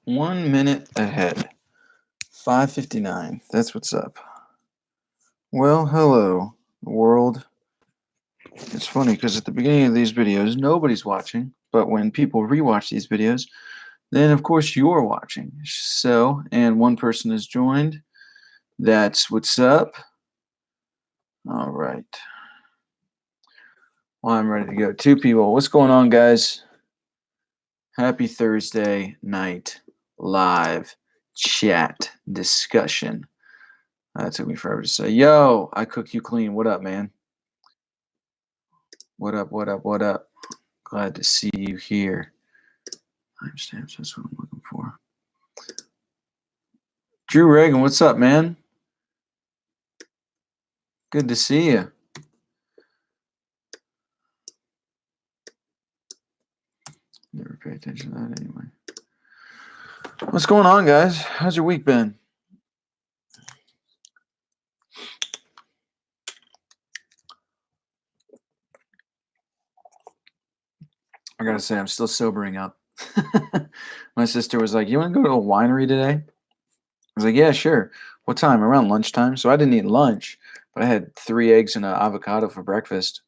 1 minute ahead. 5:59. That's what's up. Well, hello, world. It's funny because at the beginning of these videos, nobody's watching. But when people rewatch these videos, then of course you're watching. So, and one person has joined. That's what's up. All right. Well, I'm ready to go. 2 people. What's going on, guys? Happy Thursday night live chat discussion. That took me forever to say. Yo, I cook you clean. What up, man? What up, what up, what up? Glad to see you here. Timestamps, that's what I'm looking for. Drew Reagan, what's up, man? Good to see you. Never pay attention to that anyway. What's going on, guys? How's your week been? I gotta say, I'm still sobering up. My sister was like, "You want to go to a winery today?" I was like, "Yeah, sure. What time? Around lunchtime." So I didn't eat lunch, but I had 3 eggs and an avocado for breakfast,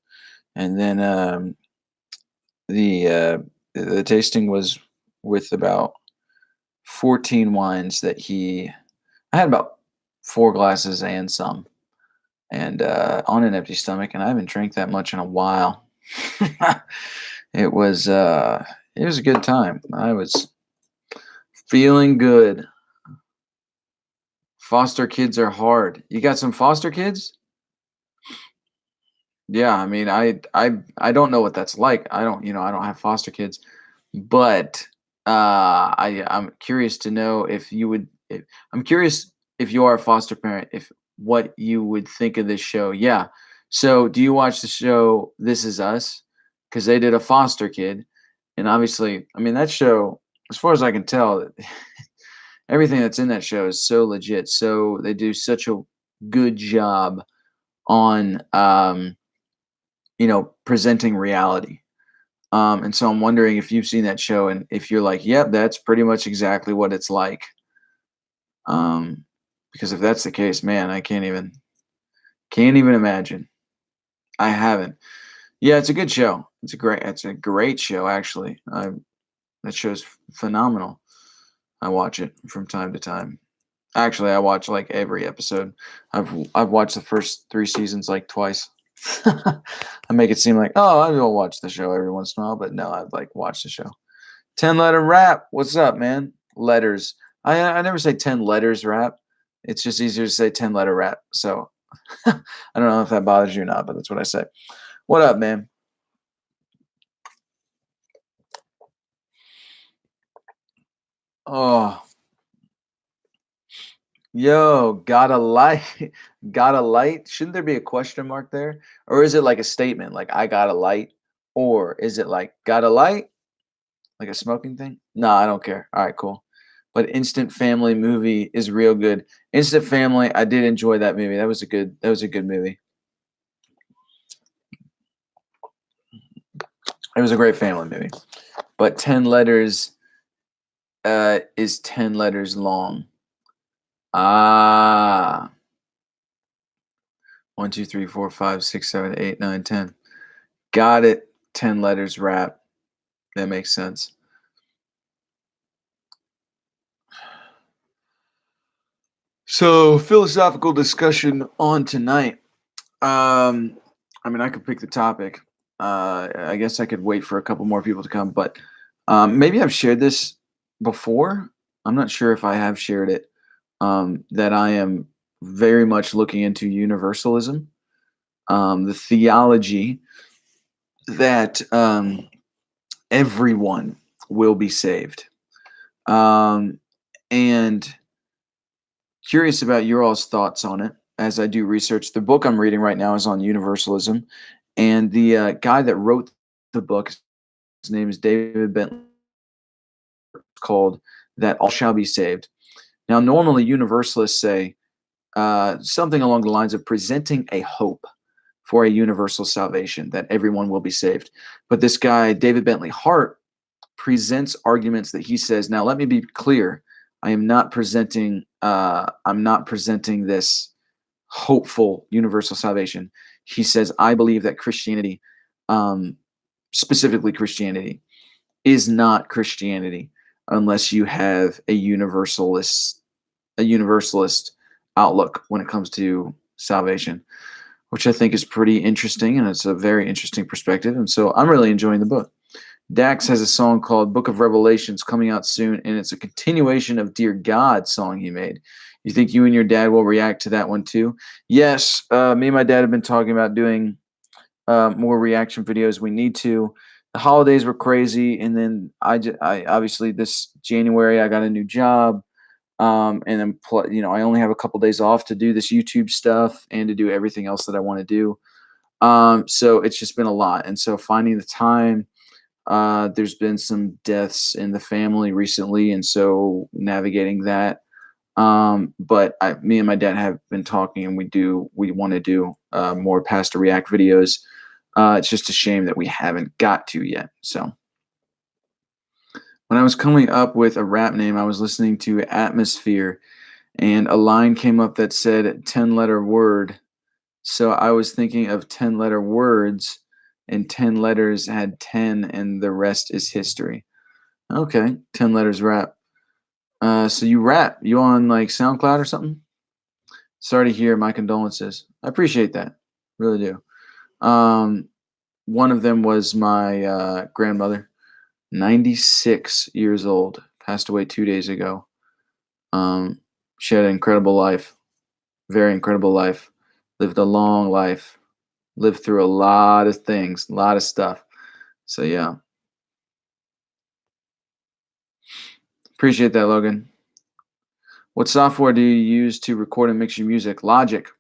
and then the tasting was with about 14 wines that I had about 4 glasses and some, and on an empty stomach, and I haven't drank that much in a while. It was a good time. I was feeling good. Foster kids are hard. You got some foster kids? Yeah, I mean, I don't know what that's like. I don't have foster kids, but I'm curious to know if you would. I'm curious if you are a foster parent, if what you would think of this show. Yeah. So, do you watch the show This Is Us? Because they did a foster kid, and obviously, I mean that show, as far as I can tell, everything that's in that show is so legit. So they do such a good job on presenting reality. And so I'm wondering if you've seen that show and if you're like, yep, that's pretty much exactly what it's like. Because if that's the case, man, I can't even imagine. I haven't. Yeah, it's a good show. It's a great show, actually. That show's phenomenal. I watch it from time to time. Actually, I watch like every episode. I've watched the first 3 seasons like twice. I make it seem like, oh, I will watch the show every once in a while, but no, I've like watched the show. 10-letter rap. What's up, man? Letters. I never say 10 letters rap. It's just easier to say 10-letter rap. So I don't know if that bothers you or not, but that's what I say. What up, man? Oh, yo, got a light. Got a light. Shouldn't there be a question mark there? Or is it like a statement, like I got a light? Or is it like got a light? Like a smoking thing? No, I don't care. All right, cool. But Instant Family movie is real good. Instant Family, I did enjoy that movie. That was a good movie. It was a great family movie. But 10 letters is 10 letters long. Ah. 1, 2, 3, 4, 5, 6, 7, 8, 9, 10. Got it. 10 letters rap. That makes sense. So, philosophical discussion on tonight. I mean, I could pick the topic. I guess I could wait for a couple more people to come, but maybe I've shared this before. I'm not sure if I have shared it. That I am very much looking into universalism, the theology that everyone will be saved. And curious about your all's thoughts on it as I do research. The book I'm reading right now is on universalism, and the guy that wrote the book, his name is David Bentley, called "That All Shall Be Saved." Now, normally universalists say something along the lines of presenting a hope for a universal salvation, that everyone will be saved. But this guy, David Bentley Hart, presents arguments that he says. Now, let me be clear. I'm not presenting this hopeful universal salvation. He says, I believe that Christianity, um, specifically Christianity, is not Christianity unless you have a universalist outlook when it comes to salvation, which I think is pretty interesting, and it's a very interesting perspective. And so I'm really enjoying the book. Dax has a song called Book of Revelations coming out soon, and it's a continuation of Dear God song he made. You think you and your dad will react to that one too? Yes, me and my dad have been talking about doing more reaction videos. We need to. The holidays were crazy, and then I obviously this January I got a new job, and then I only have a couple days off to do this YouTube stuff and to do everything else that I want to do. So it's just been a lot, and so finding the time. There's been some deaths in the family recently, and so navigating that. But me and my dad have been talking, and we want to do more Pastor React videos. It's just a shame that we haven't got to yet. So when I was coming up with a rap name, I was listening to Atmosphere, and a line came up that said 10-letter word. So I was thinking of 10-letter words, and 10 letters had 10, and the rest is history. Okay, 10 letters rap. So you rap? You on like SoundCloud or something? Sorry to hear. My condolences. I appreciate that. Really do. One of them was my grandmother, 96 years old, passed away 2 days ago. She had an incredible life, very incredible life, lived a long life, lived through a lot of things, a lot of stuff. So yeah, appreciate that, Logan. What software do you use to record and mix your music? Logic,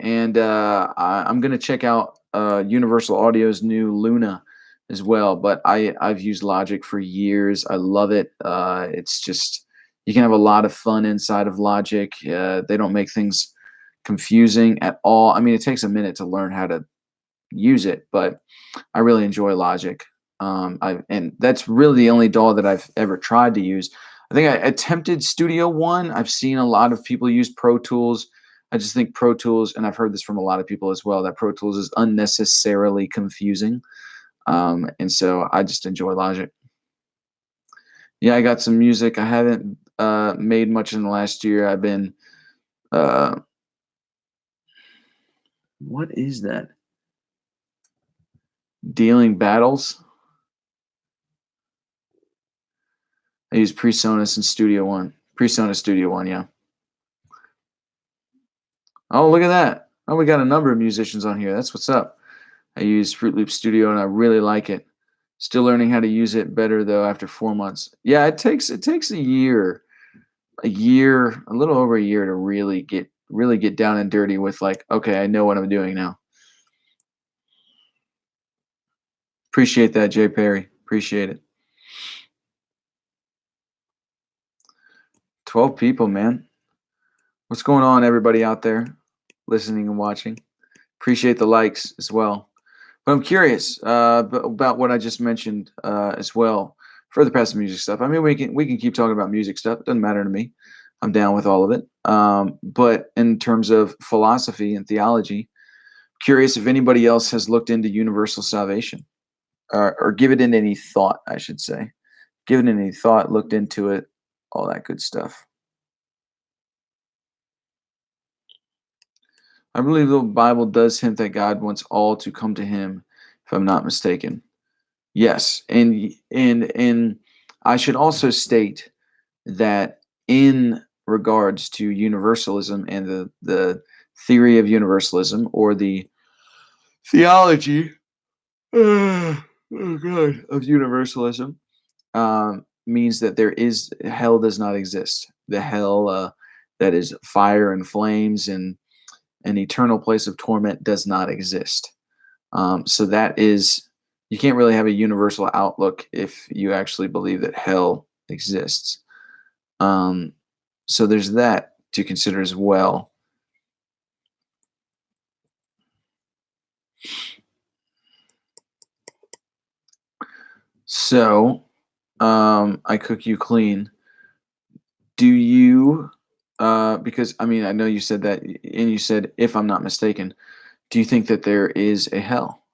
and I'm gonna check out Universal Audio's new Luna as well. But I've used Logic for years. I love it. It's just you can have a lot of fun inside of Logic. They don't make things confusing at all. I mean, it takes a minute to learn how to use it, but I really enjoy Logic. And that's really the only DAW that I've ever tried to use. I think I attempted Studio One. I've seen a lot of people use Pro Tools. I just think Pro Tools, and I've heard this from a lot of people as well, that Pro Tools is unnecessarily confusing. And so I just enjoy Logic. Yeah, I got some music. I haven't made much in the last year. I've been, what is that? Dealing battles. I use PreSonus and Studio One. PreSonus Studio One, yeah. Oh, look at that. Oh, we got a number of musicians on here. That's what's up. I use Fruit Loop Studio and I really like it. Still learning how to use it better though after 4 months. Yeah, it takes a year, a little over a year to really get down and dirty with like, okay, I know what I'm doing now. Appreciate that, Jay Perry. Appreciate it. 12 people, man. What's going on, everybody out there listening and watching? Appreciate the likes as well. But I'm curious about what I just mentioned as well. Further past the music stuff. I mean, we can keep talking about music stuff. It doesn't matter to me. I'm down with all of it. But in terms of philosophy and theology, curious if anybody else has looked into universal salvation or given it any thought, I should say. Given it any thought, looked into it, all that good stuff. I believe the Bible does hint that God wants all to come to him, if I'm not mistaken. Yes, and I should also state that in regards to universalism and the theory of universalism or the theology of universalism means that there is hell does not exist. The hell that is fire and flames and an eternal place of torment does not exist. So that is, you can't really have a universal outlook if you actually believe that hell exists. So there's that to consider as well. So, I cook you clean. Do you, because I mean, I know you said that, and you said, if I'm not mistaken, do you think that there is a hell?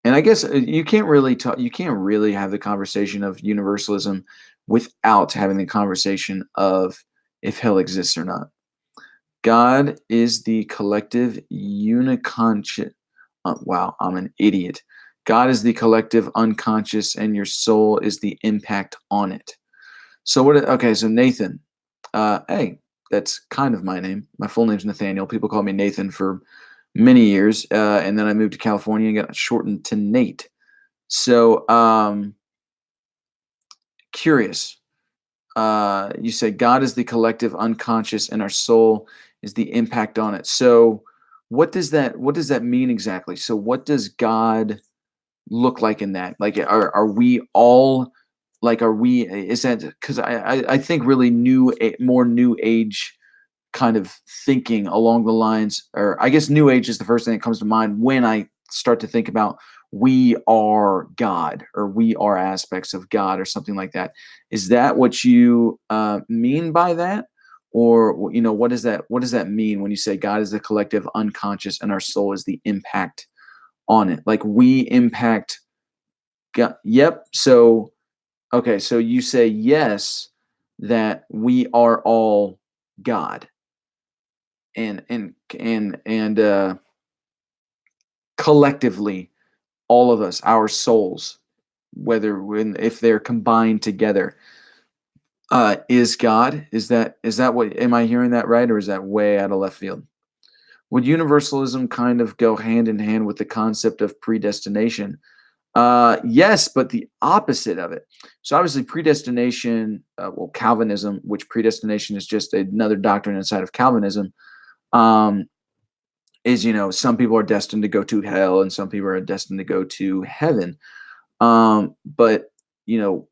And I guess you can't really talk, you can't really have the conversation of universalism without having the conversation of if hell exists or not. God is the collective uniconscious. Wow, I'm an idiot. God is the collective unconscious, and your soul is the impact on it. So what? Okay, so Nathan. Hey, that's kind of my name. My full name's Nathaniel. People call me Nathan for many years, and then I moved to California and got shortened to Nate. So, curious. You say God is the collective unconscious, and our soul is the impact on it. So, what does that mean exactly? So, what does God look like in that? Like, are we all like, are we? Is that because I think really more new age kind of thinking along the lines, or I guess new age is the first thing that comes to mind when I start to think about we are God or we are aspects of God or something like that. Is that what you mean by that? Or what does that mean when you say God is the collective unconscious and our soul is the impact on it? Like we impact God. Yep. So okay, so you say yes, that we are all God and collectively, all of us, our souls, if they're combined together, is God. Is that what, am I hearing that right, or is that way out of left field? Would universalism kind of go hand in hand with the concept of predestination? Yes, but the opposite of it. So obviously, predestination, well, Calvinism, which predestination is just another doctrine inside of Calvinism. Um, is some people are destined to go to hell and some people are destined to go to heaven, but you know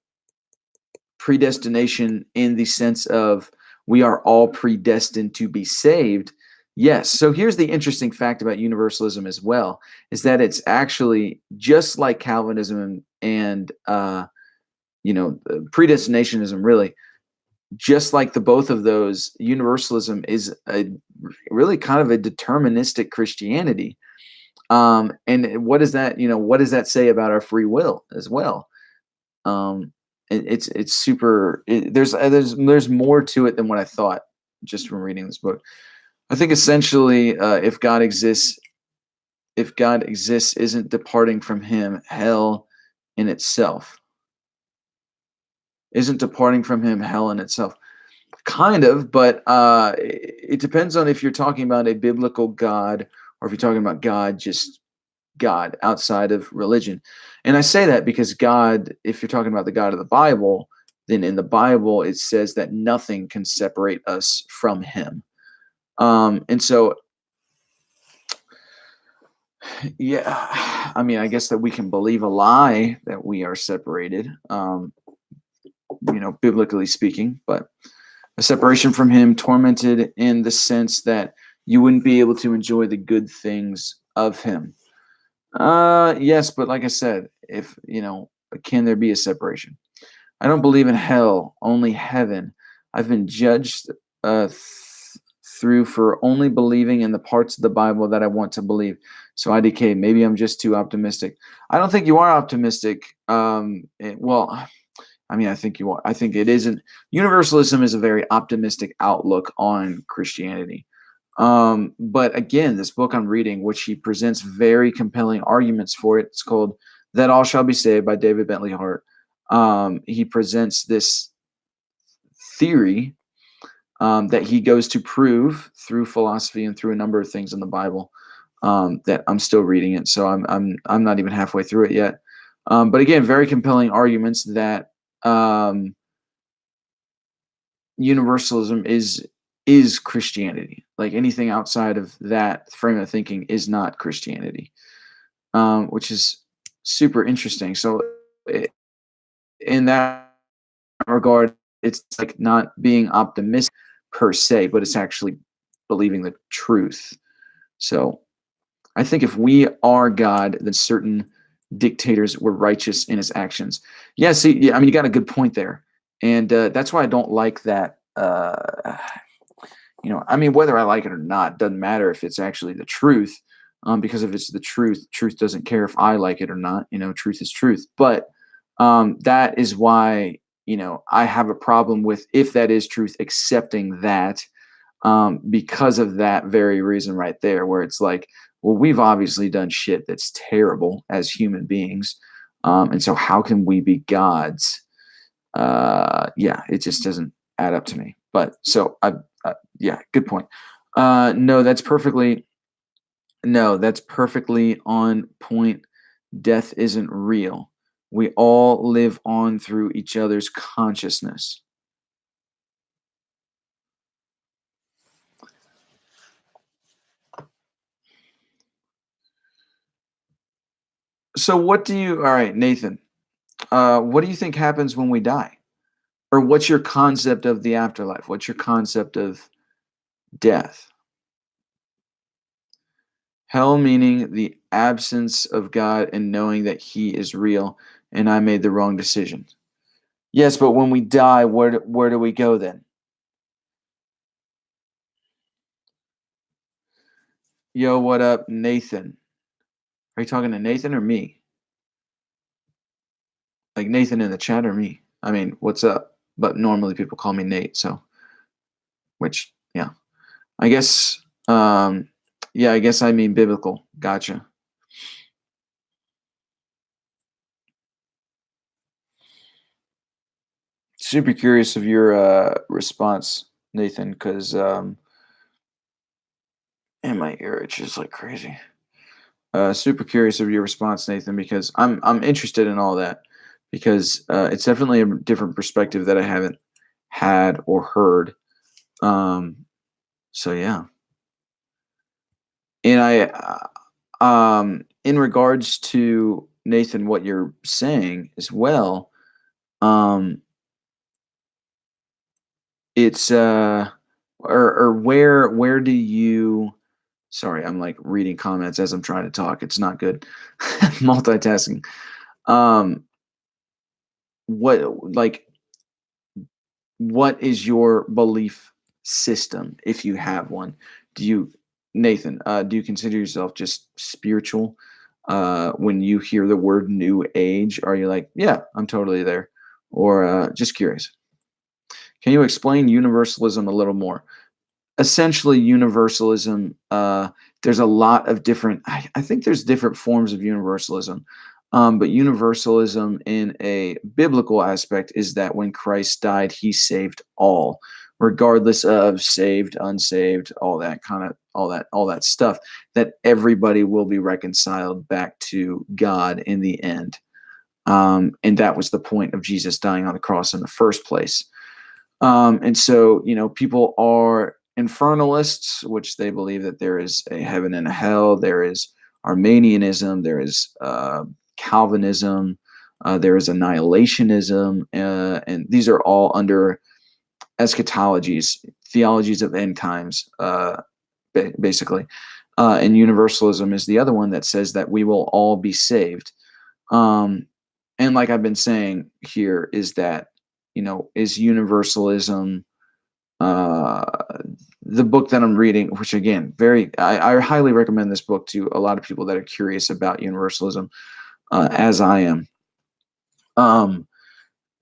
predestination in the sense of we are all predestined to be saved. Yes. So here's the interesting fact about universalism as well, is that it's actually just like Calvinism and predestinationism, really. Just like the both of those, universalism is really kind of a deterministic Christianity. And what does that say about our free will as well? It's super. There's more to it than what I thought just from reading this book. I think essentially, if God exists, isn't departing from Him hell in itself? Isn't departing from Him hell in itself? Kind of, but it depends on if you're talking about a biblical God or if you're talking about God, just God outside of religion. And I say that because God, if you're talking about the God of the Bible, then in the Bible it says that nothing can separate us from Him. And so, yeah, I mean, I guess that we can believe a lie that we are separated, biblically speaking, but a separation from Him, tormented in the sense that you wouldn't be able to enjoy the good things of Him. Yes, but like I said, if can there be a separation? I don't believe in hell, only heaven. I've been judged through for only believing in the parts of the Bible that I want to believe. So I decay. Maybe I'm just too optimistic. I don't think you are optimistic. Well, I mean, I think you are. I think it isn't. Universalism is a very optimistic outlook on Christianity. But again, this book I'm reading, which he presents very compelling arguments for it, it's called That All Shall Be Saved by David Bentley Hart. He presents this theory that he goes to prove through philosophy and through a number of things in the Bible. That I'm still reading it, so I'm not even halfway through it yet. But again, very compelling arguments that universalism is Christianity. Like anything outside of that frame of thinking is not Christianity, which is super interesting. So, in that regard, it's like not being optimistic per se, but it's actually believing the truth. So, I think if we are God, then certain dictators were righteous in his actions. Yeah, see, yeah, I mean, you got a good point there, and that's why I don't like that. I mean, whether I like it or not doesn't matter if it's actually the truth, because if it's the truth, truth doesn't care if I like it or not. Truth is truth. But that is why I have a problem with, if that is truth, accepting that, because of that very reason right there, where it's like, well, we've obviously done shit that's terrible as human beings, and so how can we be gods? Yeah, it just doesn't add up to me. But so yeah, good point. No, that's perfectly on point. Death isn't real. We all live on through each other's consciousness. So all right, Nathan, what do you think happens when we die? Or what's your concept of the afterlife? What's your concept of death? Hell meaning the absence of God and knowing that He is real and I made the wrong decision. Yes, but when we die, where do we go then? Yo, what up, Nathan? Are you talking to Nathan or me? Like Nathan in the chat or me? I mean, what's up? But normally people call me Nate, so yeah. I guess yeah, I guess I mean biblical. Gotcha. Super curious of your response, Nathan, because and my ear itches like crazy. Super curious of your response, Nathan, because I'm interested in all that, because it's definitely a different perspective that I haven't had or heard. Um, so yeah, and in regards to Nathan, what you're saying as well, um, it's or where do you? Sorry, I'm like reading comments as I'm trying to talk. It's not good. Multitasking. Um, what like what is your belief system, if you have one? Do you, Nathan, do you consider yourself just spiritual? When you hear the word new age, are you like, yeah, I'm totally there? Or just curious? Can you explain universalism a little more? Essentially, universalism, there's a lot of different, I think there's different forms of universalism. But universalism in a biblical aspect is that when Christ died, he saved all, regardless of saved, unsaved, all that stuff, that everybody will be reconciled back to God in the end. And that was the point of Jesus dying on the cross in the first place. And so, people are infernalists, which they believe that there is a heaven and a hell. There is Arminianism. There is Calvinism. There is annihilationism. And these are all under eschatologies, theologies of end times, basically. And universalism is the other one that says that we will all be saved. Um, and like I've been saying here, is that, is universalism, uh, the book that I'm reading, which again, I highly recommend this book to a lot of people that are curious about universalism, as I am.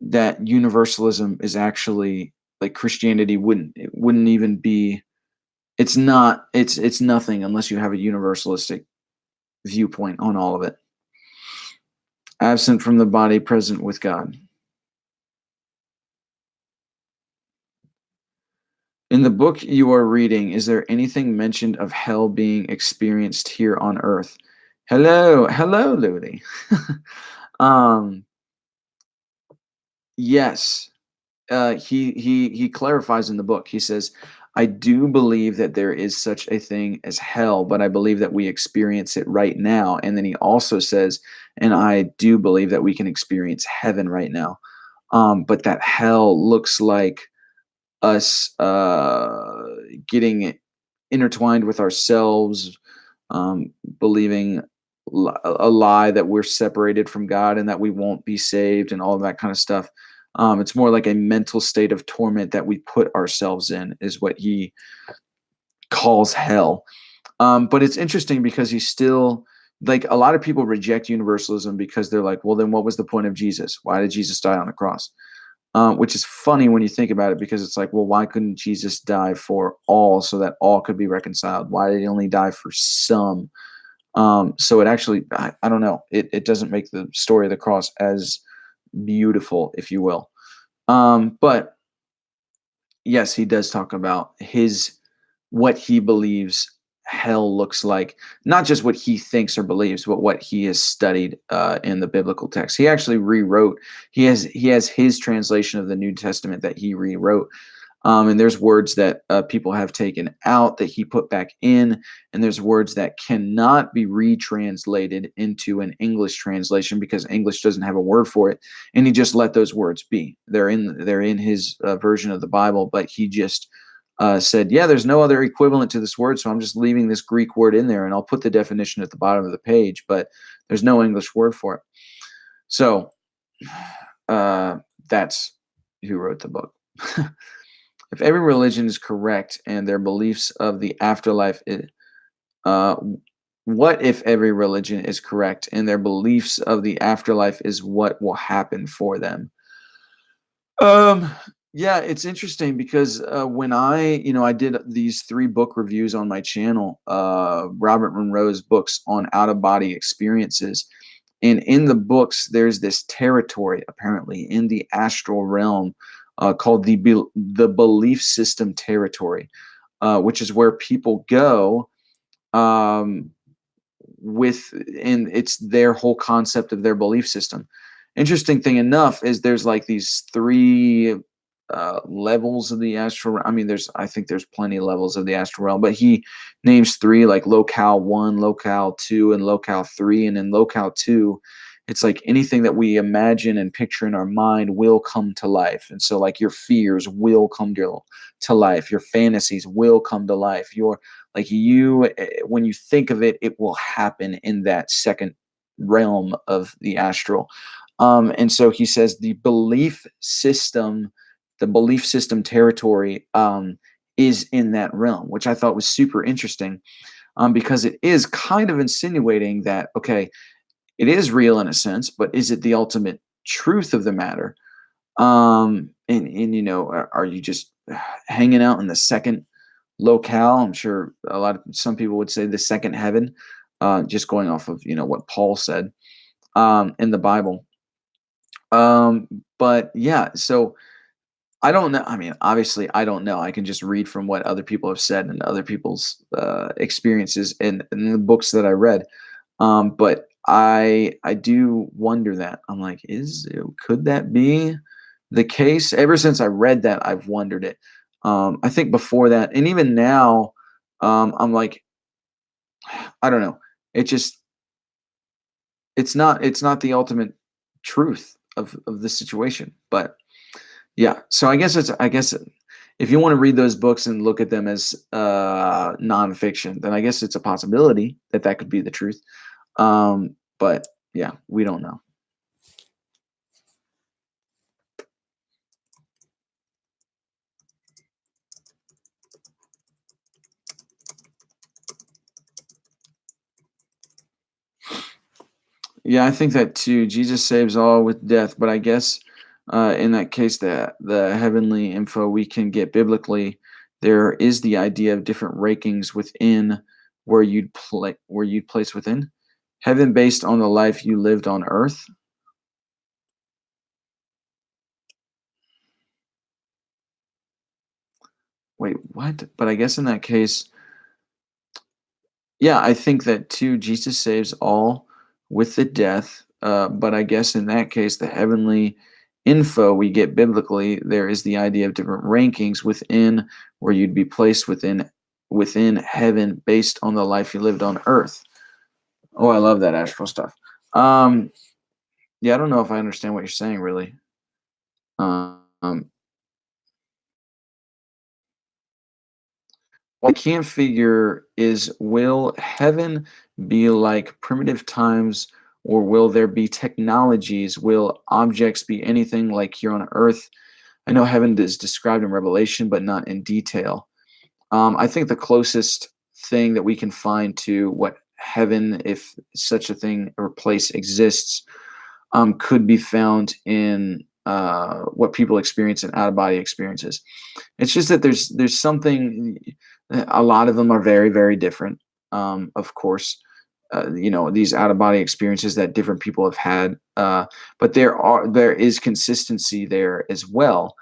That universalism is actually like Christianity wouldn't even be. It's not. It's nothing unless you have a universalistic viewpoint on all of it. Absent from the body, present with God. In the book you are reading, is there anything mentioned of hell being experienced here on earth? Hello, Ludi. um, yes. He clarifies in the book. He says, "I do believe that there is such a thing as hell, but I believe that we experience it right now." And then he also says, "And I do believe that we can experience heaven right now, but that hell looks like us getting intertwined with ourselves, believing a lie that we're separated from God and that we won't be saved and all of that kind of stuff. It's more like a mental state of torment that we put ourselves in, is what he calls hell. But it's interesting because he's still like, a lot of people reject universalism because they're like, well, then what was the point of Jesus? Why did Jesus die on the cross? Which is funny when you think about it, because it's like, well, why couldn't Jesus die for all so that all could be reconciled? Why did he only die for some? So it actually, I don't know, it doesn't make the story of the cross as beautiful, if you will. But yes, he does talk about what he believes hell looks like, not just what he thinks or believes, but what he has studied in the biblical text. He actually rewrote. He has his translation of the New Testament that he rewrote. And there's words that people have taken out that he put back in, and there's words that cannot be retranslated into an English translation because English doesn't have a word for it, and he just let those words be. They're in his version of the Bible, but he just said, yeah, there's no other equivalent to this word, so I'm just leaving this Greek word in there, and I'll put the definition at the bottom of the page, but there's no English word for it. So that's who wrote the book. If every religion is correct and their beliefs of the afterlife, uh, what if every religion is correct and their beliefs of the afterlife is what will happen for them? Um, yeah, it's interesting because when I did these 3 book reviews on my channel, Robert Monroe's books on out of body experiences. And in the books, there's this territory apparently in the astral realm called the belief system territory, which is where people go um, and it's their whole concept of their belief system. Interesting thing enough is there's like these 3 levels of the astral. I mean, I think there's plenty of levels of the astral realm, but he names 3, like locale 1, locale 2, and locale 3. And in locale 2, it's like anything that we imagine and picture in our mind will come to life. And so, like, your fears will come to life. Your fantasies will come to life. When you think of it, it will happen in that second realm of the astral. And so he says the belief system territory is in that realm, which I thought was super interesting, because it is kind of insinuating that, okay, it is real in a sense, but is it the ultimate truth of the matter? And are you just hanging out in the second locale? I'm sure some people would say the second heaven, just going off of what Paul said in the Bible. But yeah, so I don't know. I mean, obviously, I don't know. I can just read from what other people have said and other people's experiences in the books that I read. But I do wonder that. I'm like, could that be the case? Ever since I read that, I've wondered it. I think before that, and even now, I'm like, I don't know. It just it's not the ultimate truth of the situation. But yeah, so I guess if you want to read those books and look at them as nonfiction, then I guess it's a possibility that could be the truth. But yeah, we don't know. Yeah, I think that too. Jesus saves all with death, but I guess in that case, the heavenly info we can get biblically, there is the idea of different rankings within where you'd place within heaven based on the life you lived on earth. Wait, what? But I guess in that case, yeah, I think that too. Jesus saves all with the death, but I guess in that case, the heavenly info we get biblically, there is the idea of different rankings within where you'd be placed within heaven based on the life you lived on earth. Oh, I love that astral stuff. Um, yeah, I don't know if I understand what you're saying really. Um, what I can't figure is, will heaven be like primitive times, or will there be technologies? Will objects be anything like here on Earth? I know heaven is described in Revelation, but not in detail. I think the closest thing that we can find to what heaven, if such a thing or place exists, could be found in what people experience in out of body experiences. It's just that there's something. A lot of them are very very different. Of course, these out of body experiences that different people have had, but there is consistency there as well.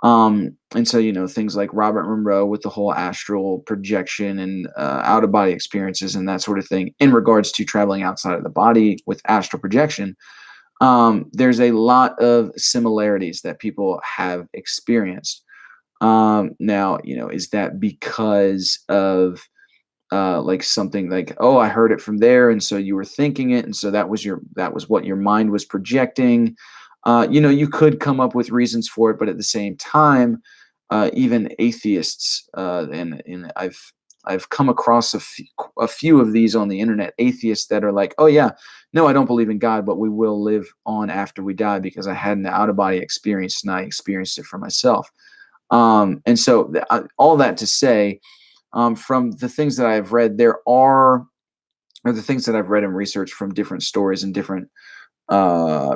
And so, things like Robert Monroe with the whole astral projection and out of body experiences and that sort of thing in regards to traveling outside of the body with astral projection, there's a lot of similarities that people have experienced. Now, is that because of like something like, oh, I heard it from there, and so you were thinking it, and so that was what your mind was projecting? You could come up with reasons for it, but at the same time, even atheists, and I've come across a few of these on the internet, atheists that are like, oh yeah, no, I don't believe in God, but we will live on after we die because I had an out of body experience and I experienced it for myself. And so all that to say, from the things that I've read, or the things that I've read and researched from different stories and different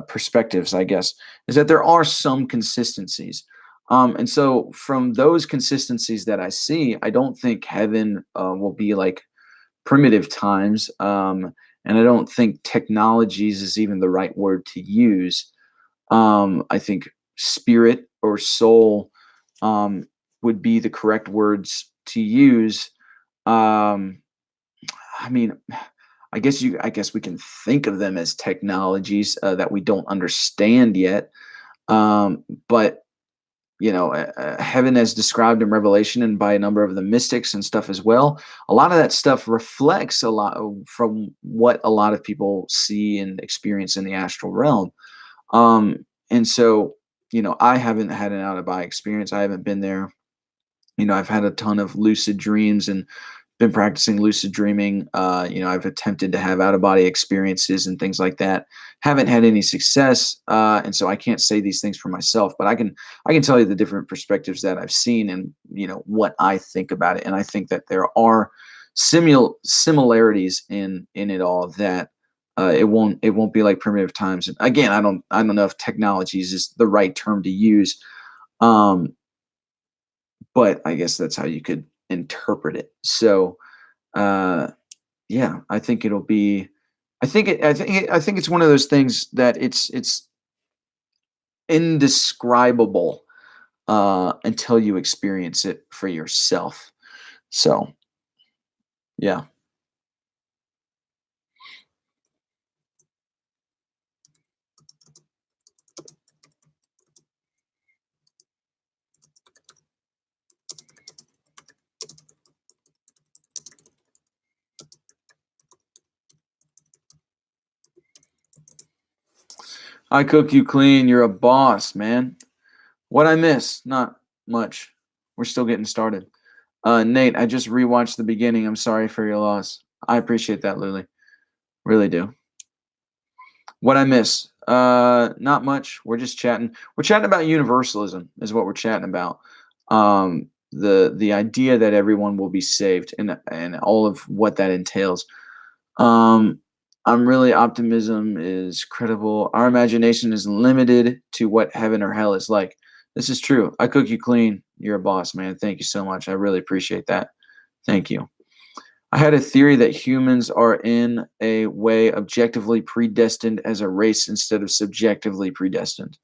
perspectives, I guess, is that there are some consistencies. And so from those consistencies that I see, I don't think heaven will be like primitive times. And I don't think technologies is even the right word to use. I think spirit or soul would be the correct words to use. Um, I mean, I guess we can think of them as technologies that we don't understand yet. But heaven as described in Revelation and by a number of the mystics and stuff as well, a lot of that stuff reflects a lot from what a lot of people see and experience in the astral realm. And so, I haven't had an out of body experience. I haven't been there. I've had a ton of lucid dreams and been practicing lucid dreaming. I've attempted to have out of body experiences and things like that. Haven't had any success, and so I can't say these things for myself. But I can tell you the different perspectives that I've seen and what I think about it. And I think that there are similarities in it all that. It won't be like primitive times. And again, I don't know if technologies is the right term to use, um, but I guess that's how you could interpret it. So, uh, yeah, I think it'll be. I think it's one of those things that it's indescribable until you experience it for yourself. So, yeah, I cook you clean. You're a boss, man. What I miss? Not much. We're still getting started. Nate, I just rewatched the beginning. I'm sorry for your loss. I appreciate that, Lily. Really do. What I miss? Not much. We're just chatting. We're chatting about universalism, is what we're chatting about. The idea that everyone will be saved and all of what that entails. Um, I'm really optimism is credible. Our imagination is limited to what heaven or hell is like. This is true. I cook you clean. You're a boss, man. Thank you so much. I really appreciate that. Thank you. I had a theory that humans are in a way objectively predestined as a race instead of subjectively predestined.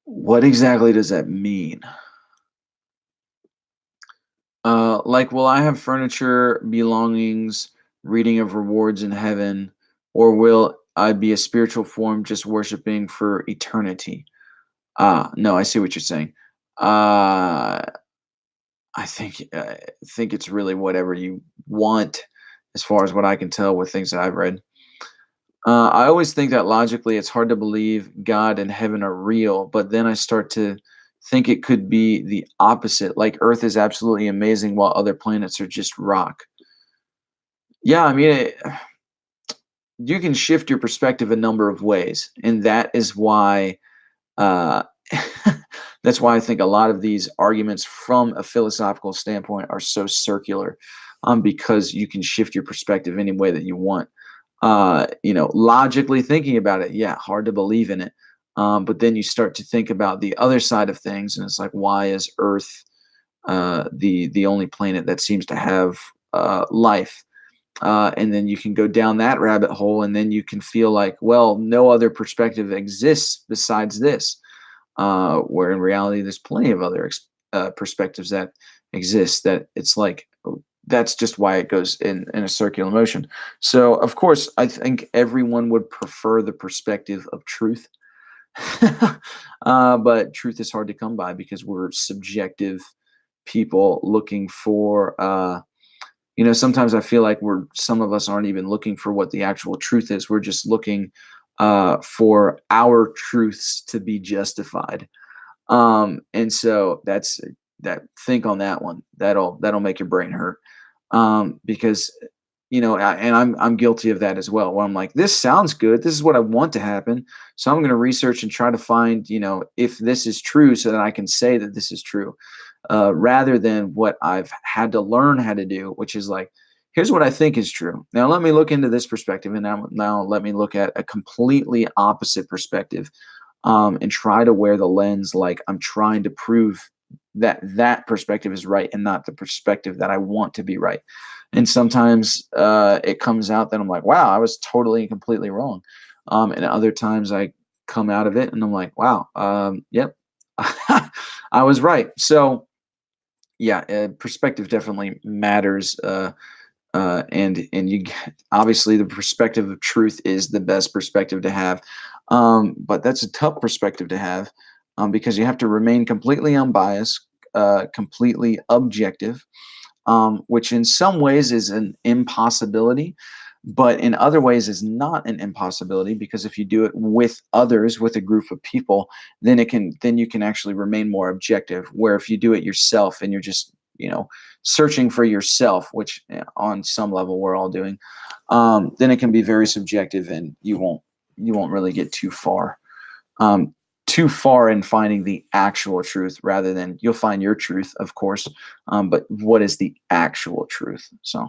What exactly does that mean? Like, will I have furniture, belongings, reading of rewards in heaven, or will I be a spiritual form just worshiping for eternity? No, I see what you're saying. Uh, I think it's really whatever you want, as far as what I can tell with things that I've read. I always think that logically it's hard to believe God and heaven are real, but then I start to think it could be the opposite. Like Earth is absolutely amazing while other planets are just rock. Yeah, I mean, you can shift your perspective a number of ways, and that is why uh, that's why I think a lot of these arguments from a philosophical standpoint are so circular, because you can shift your perspective any way that you want. Logically thinking about it, yeah, hard to believe in it. But then you start to think about the other side of things, and it's like, why is Earth the only planet that seems to have life? And then you can go down that rabbit hole, and then you can feel like, well, no other perspective exists besides this. Where in reality, there's plenty of other perspectives that exist. That it's like, that's just why it goes in a circular motion. So, of course, I think everyone would prefer the perspective of truth. But truth is hard to come by because we're subjective people looking for sometimes I feel like some of us aren't even looking for what the actual truth is. We're just looking for our truths to be justified. And so think on that one. That'll make your brain hurt. Because and I'm guilty of that as well. Where I'm like, this sounds good. This is what I want to happen. So I'm going to research and try to find, if this is true, so that I can say that this is true, rather than what I've had to learn how to do, which is like, here's what I think is true. Now let me look into this perspective, and now let me look at a completely opposite perspective, and try to wear the lens like I'm trying to prove that that perspective is right and not the perspective that I want to be right. And sometimes it comes out that I'm like, wow, I was totally and completely wrong. And other times I come out of it and I'm like, wow, yep, I was right. So yeah, perspective definitely matters. And obviously the perspective of truth is the best perspective to have, but that's a tough perspective to have, because you have to remain completely unbiased, completely objective, which in some ways is an impossibility, but in other ways is not an impossibility, because if you do it with others, with a group of people, then you can actually remain more objective. Where if you do it yourself and you're just searching for yourself, which on some level we're all doing, then it can be very subjective, and you won't really get um, too far in finding the actual truth. Rather than, you'll find your truth, of course, but what is the actual truth? So,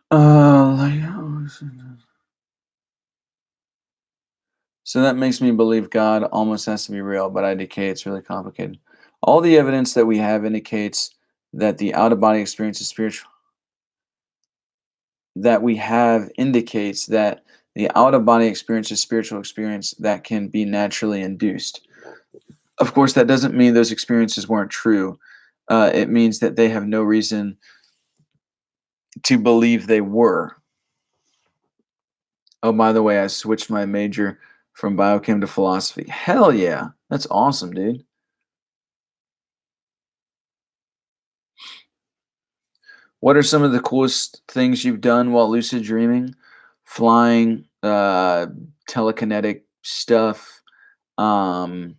like, so that makes me believe God almost has to be real, but I decay it's really complicated. All the evidence that we have indicates that the out of body experience is spiritual. That we have indicates that the out of body experience is spiritual experience that can be naturally induced. Of course, that doesn't mean those experiences weren't true. It means that they have no reason to believe they were. Oh, by the way, I switched my major from biochem to philosophy. Hell yeah. That's awesome, dude. What are some of the coolest things you've done while lucid dreaming? Flying, telekinetic stuff, um,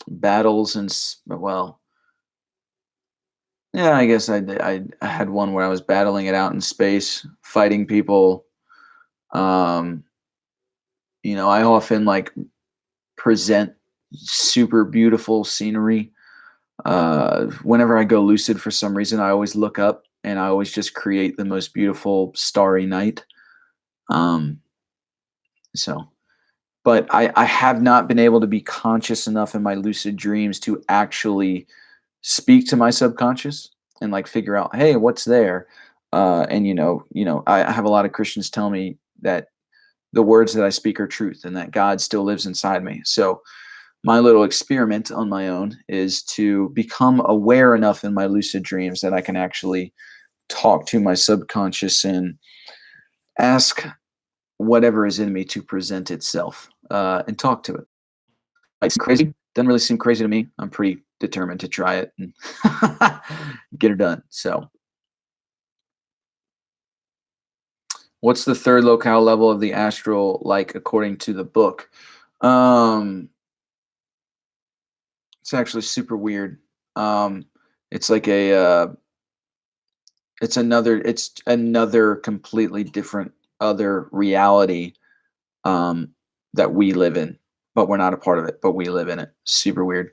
battles, and well, yeah, I guess I did. I had one where I was battling it out in space, fighting people. Um, I often like present super beautiful scenery. Whenever I go lucid, for some reason, I always look up and I always just create the most beautiful starry night. Um, so, but I have not been able to be conscious enough in my lucid dreams to actually speak to my subconscious and like figure out, hey, what's there? And I have a lot of Christians tell me that the words that I speak are truth and that God still lives inside me. So my little experiment on my own is to become aware enough in my lucid dreams that I can actually talk to my subconscious and ask whatever is in me to present itself, and talk to it. It's crazy. Doesn't really seem crazy to me. I'm pretty determined to try it and get it done. So What's the third locale level of the astral like according to the book? Um, it's actually super weird. Um, it's like it's another completely different other reality um that we live in, but we're not a part of it, but we live in it. Super weird.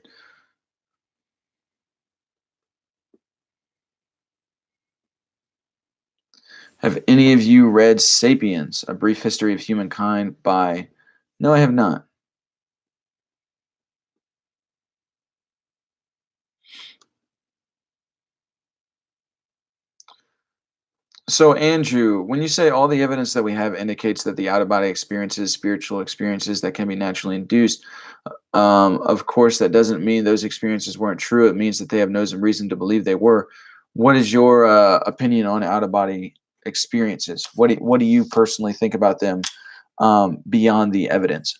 Have any of you read Sapiens: A Brief History of Humankind by No, I have not. So, Andrew, when you say all the evidence that we have indicates that the out of body experiences, spiritual experiences that can be naturally induced, of course, that doesn't mean those experiences weren't true. It means that they have no reason to believe they were. What is your opinion on out of body experiences? What do you personally think about them beyond the evidence?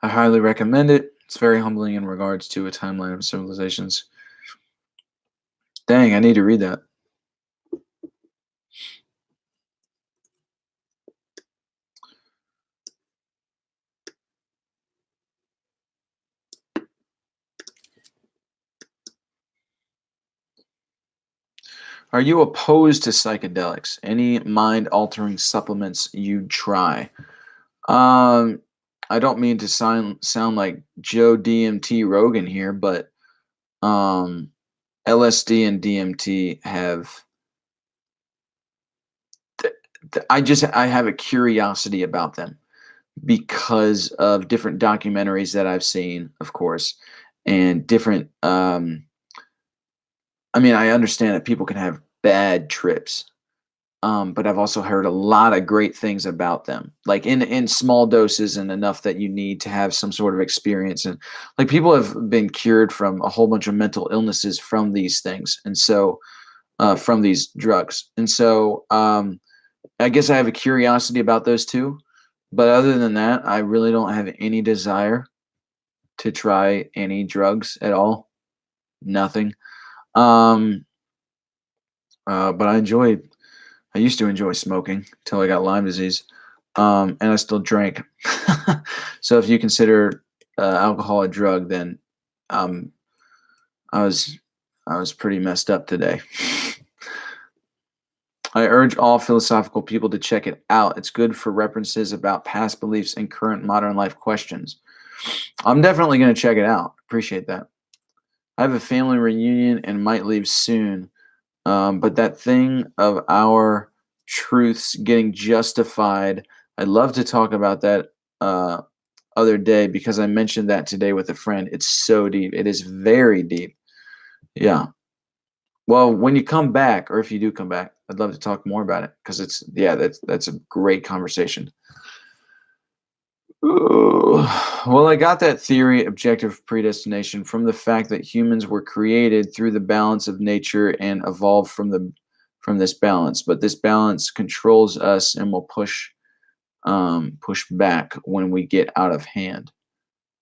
I highly recommend it. It's very humbling in regards to a timeline of civilizations. Dang, I need to read that. Are you opposed to psychedelics? Any mind-altering supplements you'd try? Um, I don't mean to sound like Joe DMT Rogan here, but um, LSD and DMT have. I have a curiosity about them because of different documentaries that I've seen, of course, and different. I mean, I understand that people can have bad trips, but I've also heard a lot of great things about them, like in small doses and enough that you need to have some sort of experience. And like people have been cured from a whole bunch of mental illnesses from these things, and so from these drugs. And so I guess I have a curiosity about those two. But other than that, I really don't have any desire to try any drugs at all. Nothing. Um, but I used to enjoy smoking until I got Lyme disease, and I still drank. So if you consider alcohol a drug, then um, I was I was pretty messed up today. I urge all philosophical people to check it out. It's good for references about past beliefs and current modern life questions. I'm definitely going to check it out. Appreciate that. I have a family reunion and might leave soon. But that thing of our truths getting justified, I'd love to talk about that uh, other day because I mentioned that today with a friend. It's so deep. It is very deep. Yeah. Well, when you come back, or if you do come back, I'd love to talk more about it because that's a great conversation. Ooh. Well, I got that theory, objective predestination, from the fact that humans were created through the balance of nature and evolved from this balance. But this balance controls us and will push back when we get out of hand.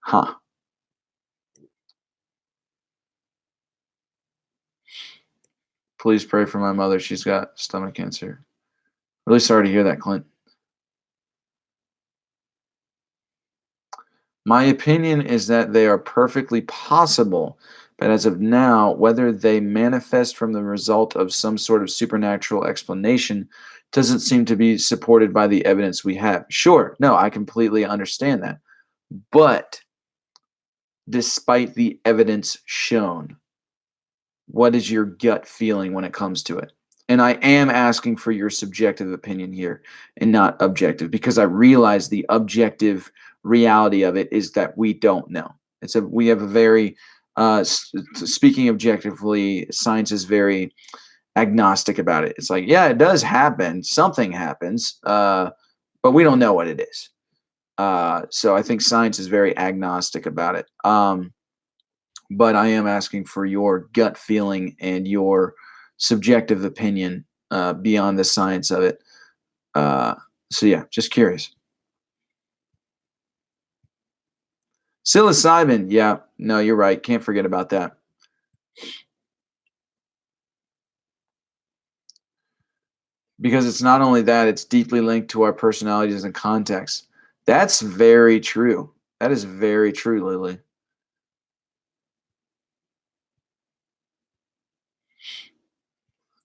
Huh. Please pray for my mother. She's got stomach cancer. Really sorry to hear that, Clint. My opinion is that they are perfectly possible, but as of now, whether they manifest from the result of some sort of supernatural explanation doesn't seem to be supported by the evidence we have. Sure, no, I completely understand that. But despite the evidence shown, what is your gut feeling when it comes to it? And I am asking for your subjective opinion here and not objective because I realize the objective reality of it is that we don't know. We have a very speaking objectively, science is very agnostic about it. It's like, yeah, it does happen, something happens, but we don't know what it is. So I think science is very agnostic about it. But I am asking for your gut feeling and your subjective opinion beyond the science of it. Uh, so yeah, just curious. Psilocybin, yeah, no, you're right. Can't forget about that. Because it's not only that, it's deeply linked to our personalities and context. That's very true. That is very true, Lily.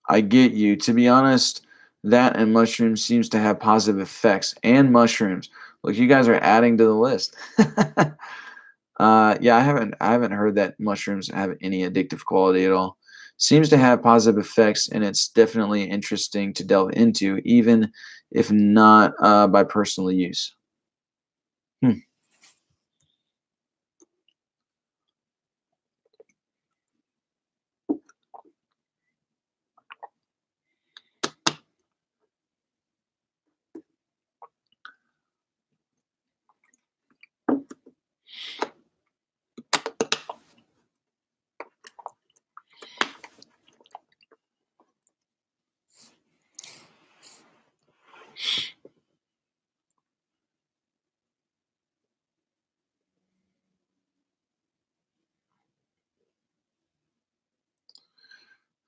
I get you. To be honest, that and mushrooms seems to have positive effects. And mushrooms. Look, you guys are adding to the list. Yeah, I haven't heard that mushrooms have any addictive quality at all. Seems to have positive effects, and it's definitely interesting to delve into, even if not by personal use. Hmm.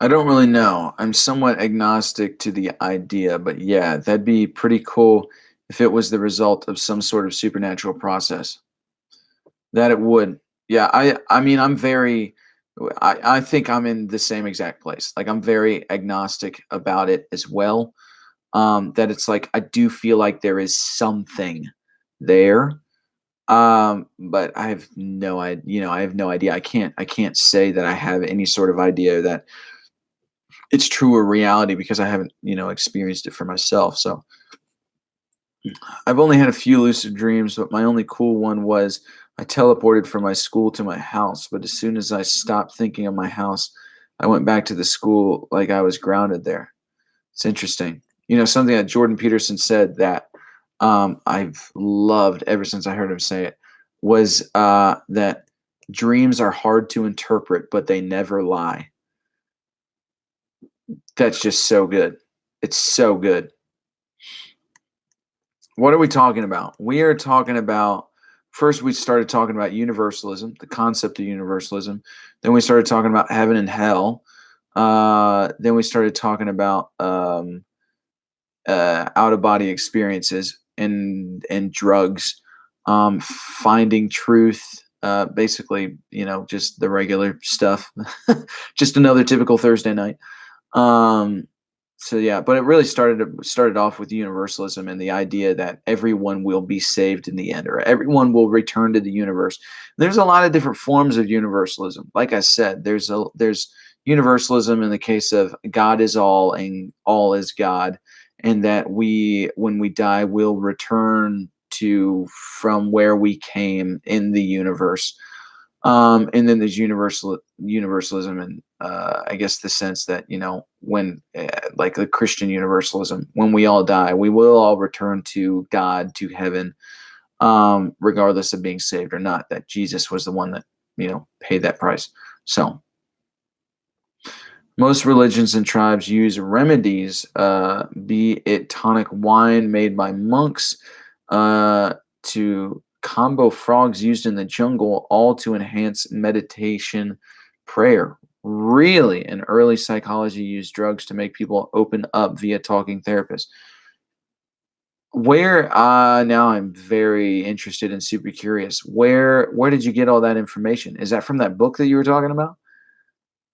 I don't really know. I'm somewhat agnostic to the idea, but yeah, that'd be pretty cool if it was the result of some sort of supernatural process. That it would. Yeah, I mean, I think I'm in the same exact place. Like I'm very agnostic about it as well. That it's like I do feel like there is something there. But I have no idea, I have no idea. I can't say that I have any sort of idea that it's true or reality because I haven't, experienced it for myself. So I've only had a few lucid dreams, but my only cool one was I teleported from my school to my house. But as soon as I stopped thinking of my house, I went back to the school like I was grounded there. It's interesting. Something that Jordan Peterson said that I've loved ever since I heard him say it was that dreams are hard to interpret, but they never lie. That's just so good. It's so good. What are we talking about? We are talking about first we started talking about universalism, the concept of universalism. Then we started talking about heaven and hell. Then we started talking about out of body experiences and drugs, finding truth. Basically, just the regular stuff. Just another typical Thursday night. Um, so yeah, but it really started off with universalism and the idea that everyone will be saved in the end, or everyone will return to the universe. There's a lot of different forms of universalism. Like I said, there's universalism in the case of God is all and all is God, and that when we die, will return to from where we came in the universe. And then there's universalism, and I guess the sense that when like the Christian universalism, when we all die, we will all return to God, to heaven, regardless of being saved or not. That Jesus was the one that paid that price. So most religions and tribes use remedies, be it tonic wine made by monks, to combo frogs used in the jungle, all to enhance meditation prayer. Really, and early psychology used drugs to make people open up via talking therapists. Where now I'm very interested and super curious. Where did you get all that information? Is that from that book that you were talking about?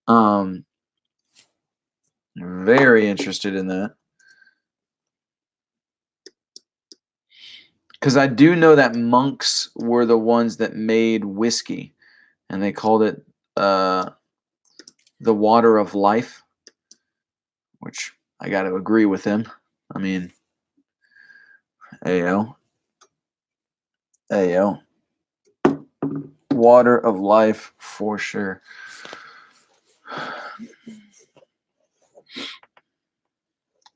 Um, Very interested in that. Because I do know that monks were the ones that made whiskey, and they called it uh, the water of life, which I got to agree with them. I mean, ayo, ayo, water of life for sure.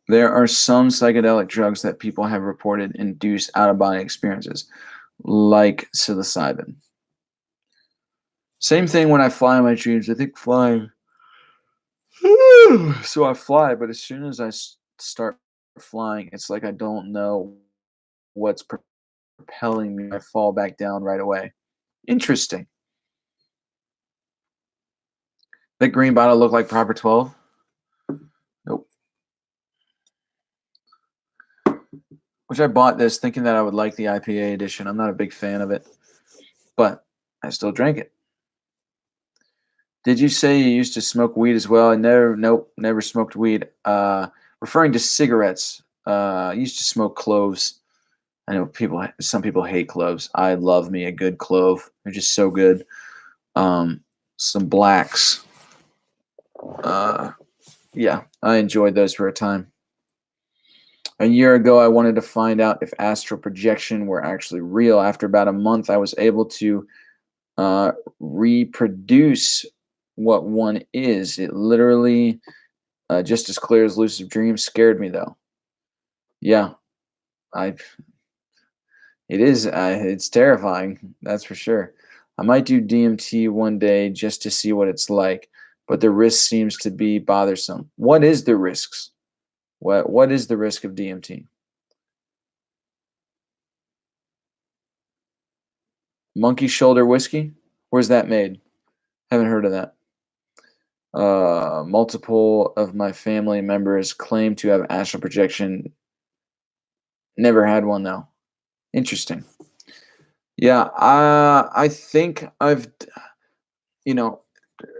There are some psychedelic drugs that people have reported induce out of body experiences, like psilocybin. Same thing when I fly in my dreams. I think flying. So I fly, but as soon as I start flying, it's like I don't know what's propelling me. I fall back down right away. Interesting. That green bottle look like proper 12? Nope. which I bought this thinking that I would like the IPA edition. I'm not a big fan of it, but I still drank it. Did you say you used to smoke weed as well? I never, nope, never smoked weed. Referring to cigarettes, I used to smoke cloves. I know some people hate cloves. I love me a good clove. They're just so good. Um, some blacks. Uh, yeah, I enjoyed those for a time. A year ago, I wanted to find out if astral projection were actually real. After about a month, I was able to uh, reproduce what one is. It literally, just as clear as lucid dreams, scared me though. Yeah, I. It is. It's terrifying. That's for sure. I might do DMT one day just to see what it's like, but the risk seems to be bothersome. What is the risks? What is the risk of DMT? Monkey shoulder whiskey? Where's that made? Haven't heard of that. Multiple of my family members claim to have astral projection. Never had one though. Interesting. Yeah, I think you know,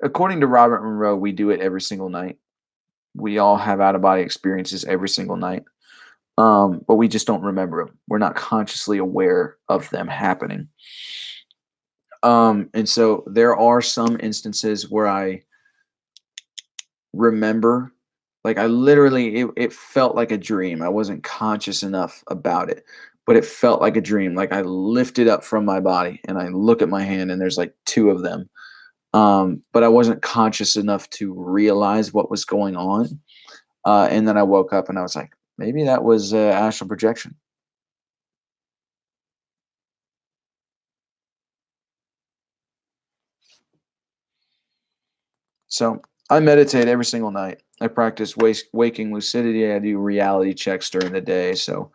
according to Robert Monroe, we do it every single night. We all have out of body experiences every single night, but we just don't remember them. We're not consciously aware of them happening. And so there are some instances where I remember, like I literally, it felt like a dream. I wasn't conscious enough about it, but it felt like a dream. Like I lifted up from my body and I look at my hand and there's like two of them. But I wasn't conscious enough to realize what was going on. And then I woke up and I was like, maybe that was astral projection. So I meditate every single night. I practice waking lucidity. I do reality checks during the day. So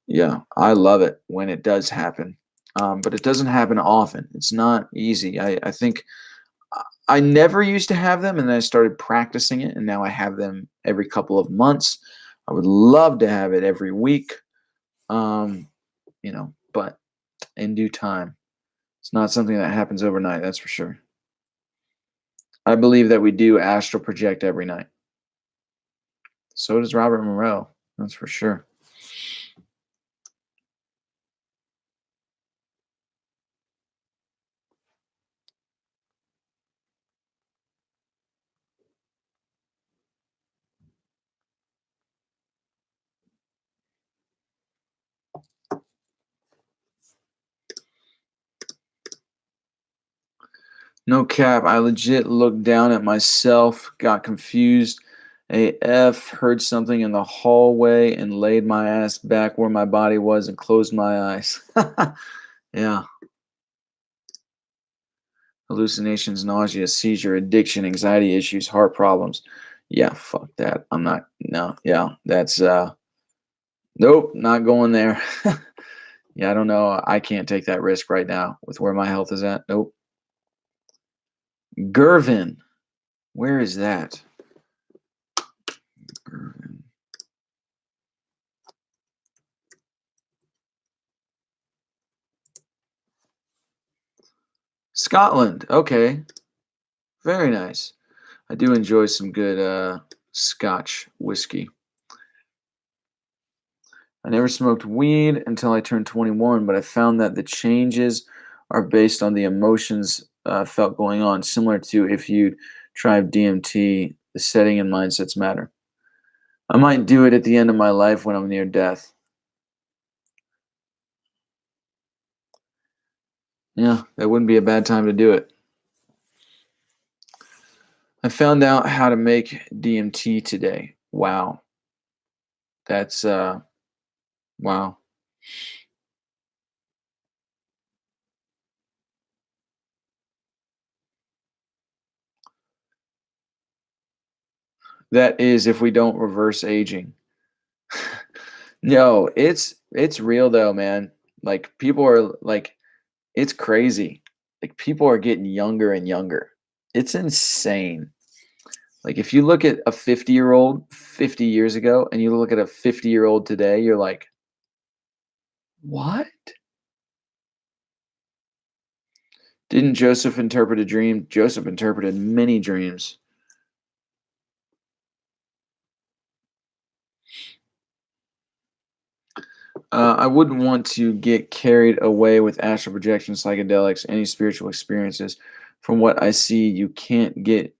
yeah, I love it when it does happen. But it doesn't happen often. It's not easy. I think I never used to have them, and then I started practicing it, and now I have them every couple of months. I would love to have it every week, um, but in due time. It's not something that happens overnight, that's for sure. I believe that we do astral project every night. So does Robert Monroe, that's for sure. No cap, I legit looked down at myself, got confused. AF, heard something in the hallway and laid my ass back where my body was and closed my eyes. Yeah. Hallucinations, nausea, seizure, addiction, anxiety issues, heart problems. Yeah, fuck that. I'm not, no, yeah, that's, nope, not going there. Yeah, I don't know. I can't take that risk right now with where my health is at. Nope. Gervin, where is that? Gervin. Scotland. Okay. Very nice. I do enjoy some good Scotch whiskey. I never smoked weed until I turned 21, but I found that the changes are based on the emotions felt going on, similar to if you tried DMT, the setting and mindsets matter. I might do it at the end of my life when I'm near death. Yeah, that wouldn't be a bad time to do it. I found out how to make DMT today. Wow. That's wow. That is if we don't reverse aging. No, it's real though, man. Like people are like it's crazy. Like people are getting younger and younger. It's insane. Like if you look at a 50-year-old 50 years ago and you look at a 50-year-old today, you're like, "What? Didn't Joseph interpret a dream?" Joseph interpreted many dreams. I wouldn't want to get carried away with astral projection, psychedelics, any spiritual experiences. From what I see, you can't get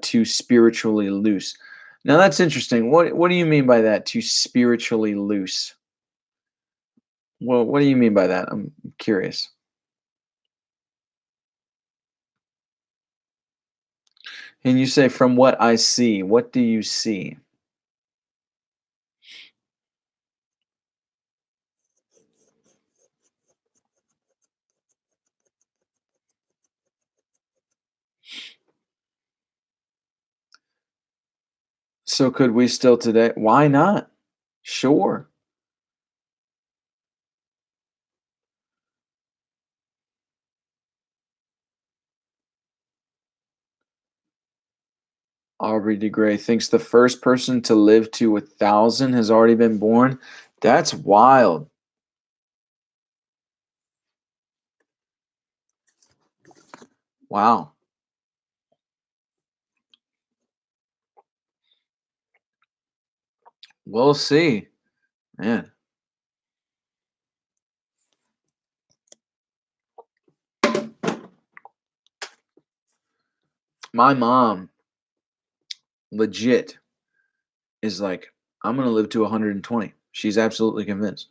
too spiritually loose. Now that's interesting. What do you mean by that? Too spiritually loose? Well, what do you mean by that? I'm curious. And you say, from what I see, what do you see? So could we still today? Why not? Sure. Aubrey de Grey thinks the first person to live to 1,000 has already been born. That's wild. Wow. We'll see. Man, my mom legit is like, I'm going to live to 120. She's absolutely convinced.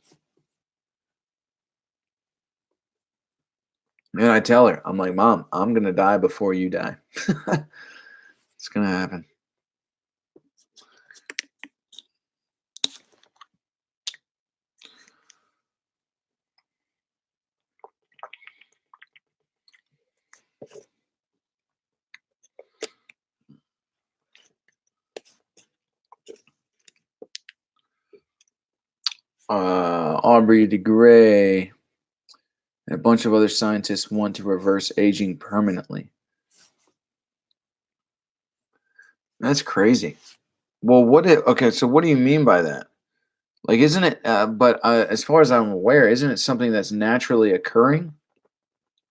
And I tell her, I'm like, Mom, I'm going to die before you die. It's going to happen. Aubrey de Grey and a bunch of other scientists want to reverse aging permanently. That's crazy. Well, okay, so what do you mean by that? Like, isn't it, but as far as I'm aware, isn't it something that's naturally occurring?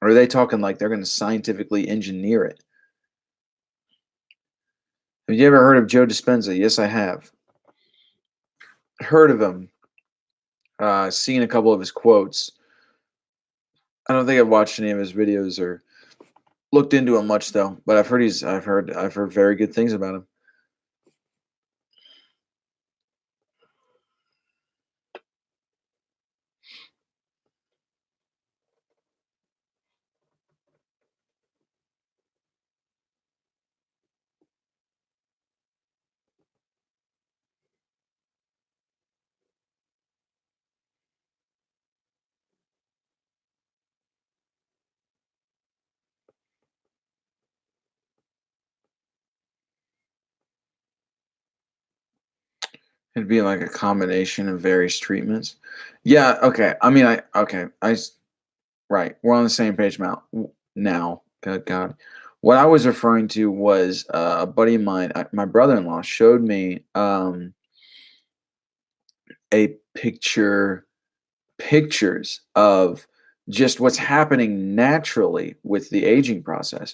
Or are they talking like they're going to scientifically engineer it? Have you ever heard of Joe Dispenza? Yes, I have. Heard of him, seen a couple of his quotes. I don't think I've watched any of his videos or looked into him much though, but I've heard very good things about him. It'd be like a combination of various treatments. Yeah, okay. I mean, right. We're on the same page now. Good God. What I was referring to was a buddy of mine, my brother-in-law, showed me a pictures of just what's happening naturally with the aging process.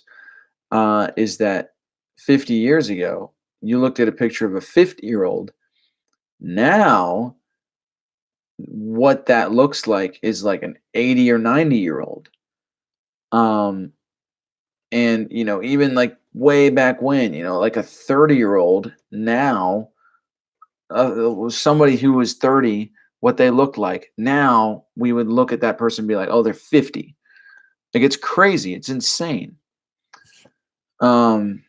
Is that 50 years ago, you looked at a picture of a 50-year-old. Now, what that looks like is like an 80 or 90-year-old. Um, and even like way back when, like a 30-year-old now, was somebody who was 30, what they looked like. Now we would look at that person and be like, oh, they're 50. Like it's crazy. It's insane. Um,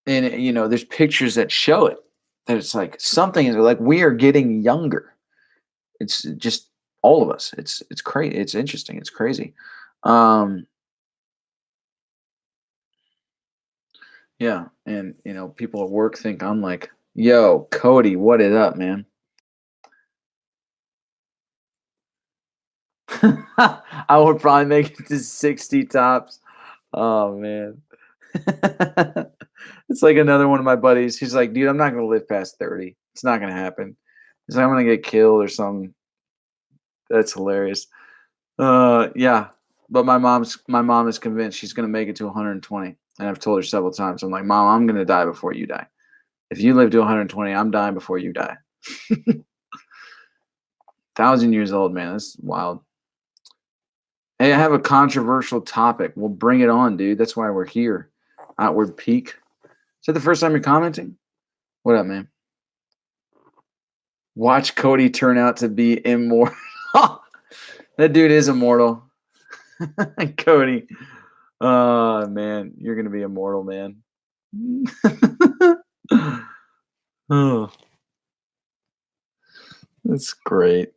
and there's pictures that show it, that it's like something is like we are getting younger. It's just all of us. It's crazy. It's interesting. It's crazy. Um, yeah, and people at work think I'm like, yo, Cody, what is up, man? I would probably make it to 60 tops. Oh man. It's like another one of my buddies. He's like, dude, I'm not gonna live past 30. It's not gonna happen. He's like, I'm gonna get killed or something. That's hilarious. Yeah. But my mom is convinced she's gonna make it to 120. And I've told her several times. I'm like, Mom, I'm gonna die before you die. If you live to 120, I'm dying before you die. 1,000 years old, man. That's wild. Hey, I have a controversial topic. Well, bring it on, dude. That's why we're here. Outward Peak. Is that the first time you're commenting? What up, man? Watch Cody turn out to be immortal. That dude is immortal. Cody. Oh, man. You're going to be immortal, man. Oh, that's great.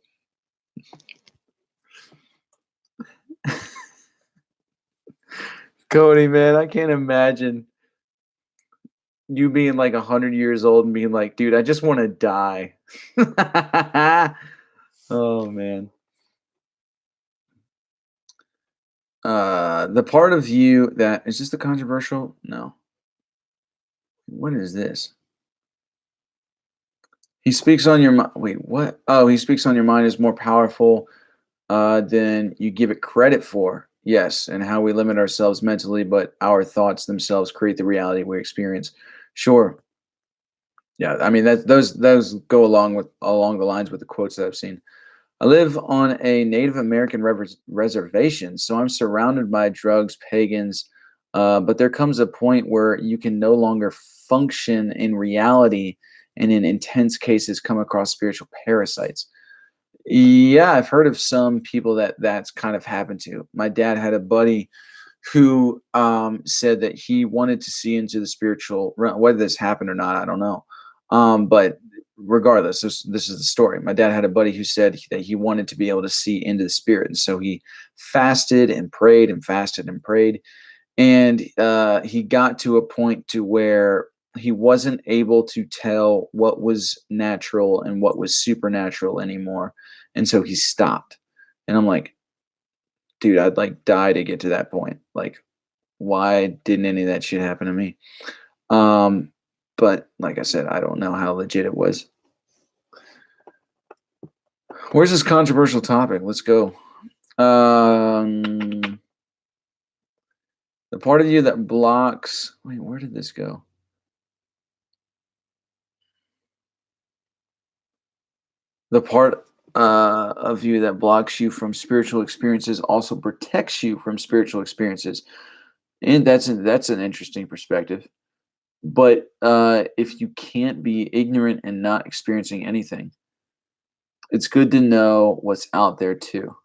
Cody, man, I can't imagine you being like 100 years old and being like, dude, I just want to die. Oh, man. The part of you that is this the controversial? No. What is this? He speaks on your mind. Wait, what? Oh, he speaks on your mind is more powerful than you give it credit for. Yes, and how we limit ourselves mentally, but our thoughts themselves create the reality we experience. Sure. Yeah, I mean those go along the lines with the quotes that I've seen. I live on a Native American reservation, so I'm surrounded by drugs, pagans, but there comes a point where you can no longer function in reality, and in intense cases, come across spiritual parasites. Yeah, I've heard of some people that that's kind of happened to. My dad had a buddy who said that he wanted to see into the spiritual realm. Whether this happened or not, I don't know. But regardless, this is the story. My dad had a buddy who said that he wanted to be able to see into the spirit, and so he fasted and prayed and fasted and prayed, and he got to a point to where he wasn't able to tell what was natural and what was supernatural anymore, and so he stopped. And I'm like, dude, I'd like die to get to that point. Like, why didn't any of that shit happen to me? Um, but like I said, I don't know how legit it was. Where's this controversial topic? Let's go. The part of you that blocks. Wait, where did this go? The part of you that blocks you from spiritual experiences also protects you from spiritual experiences, and that's an interesting perspective. But if you can't be ignorant and not experiencing anything, it's good to know what's out there too.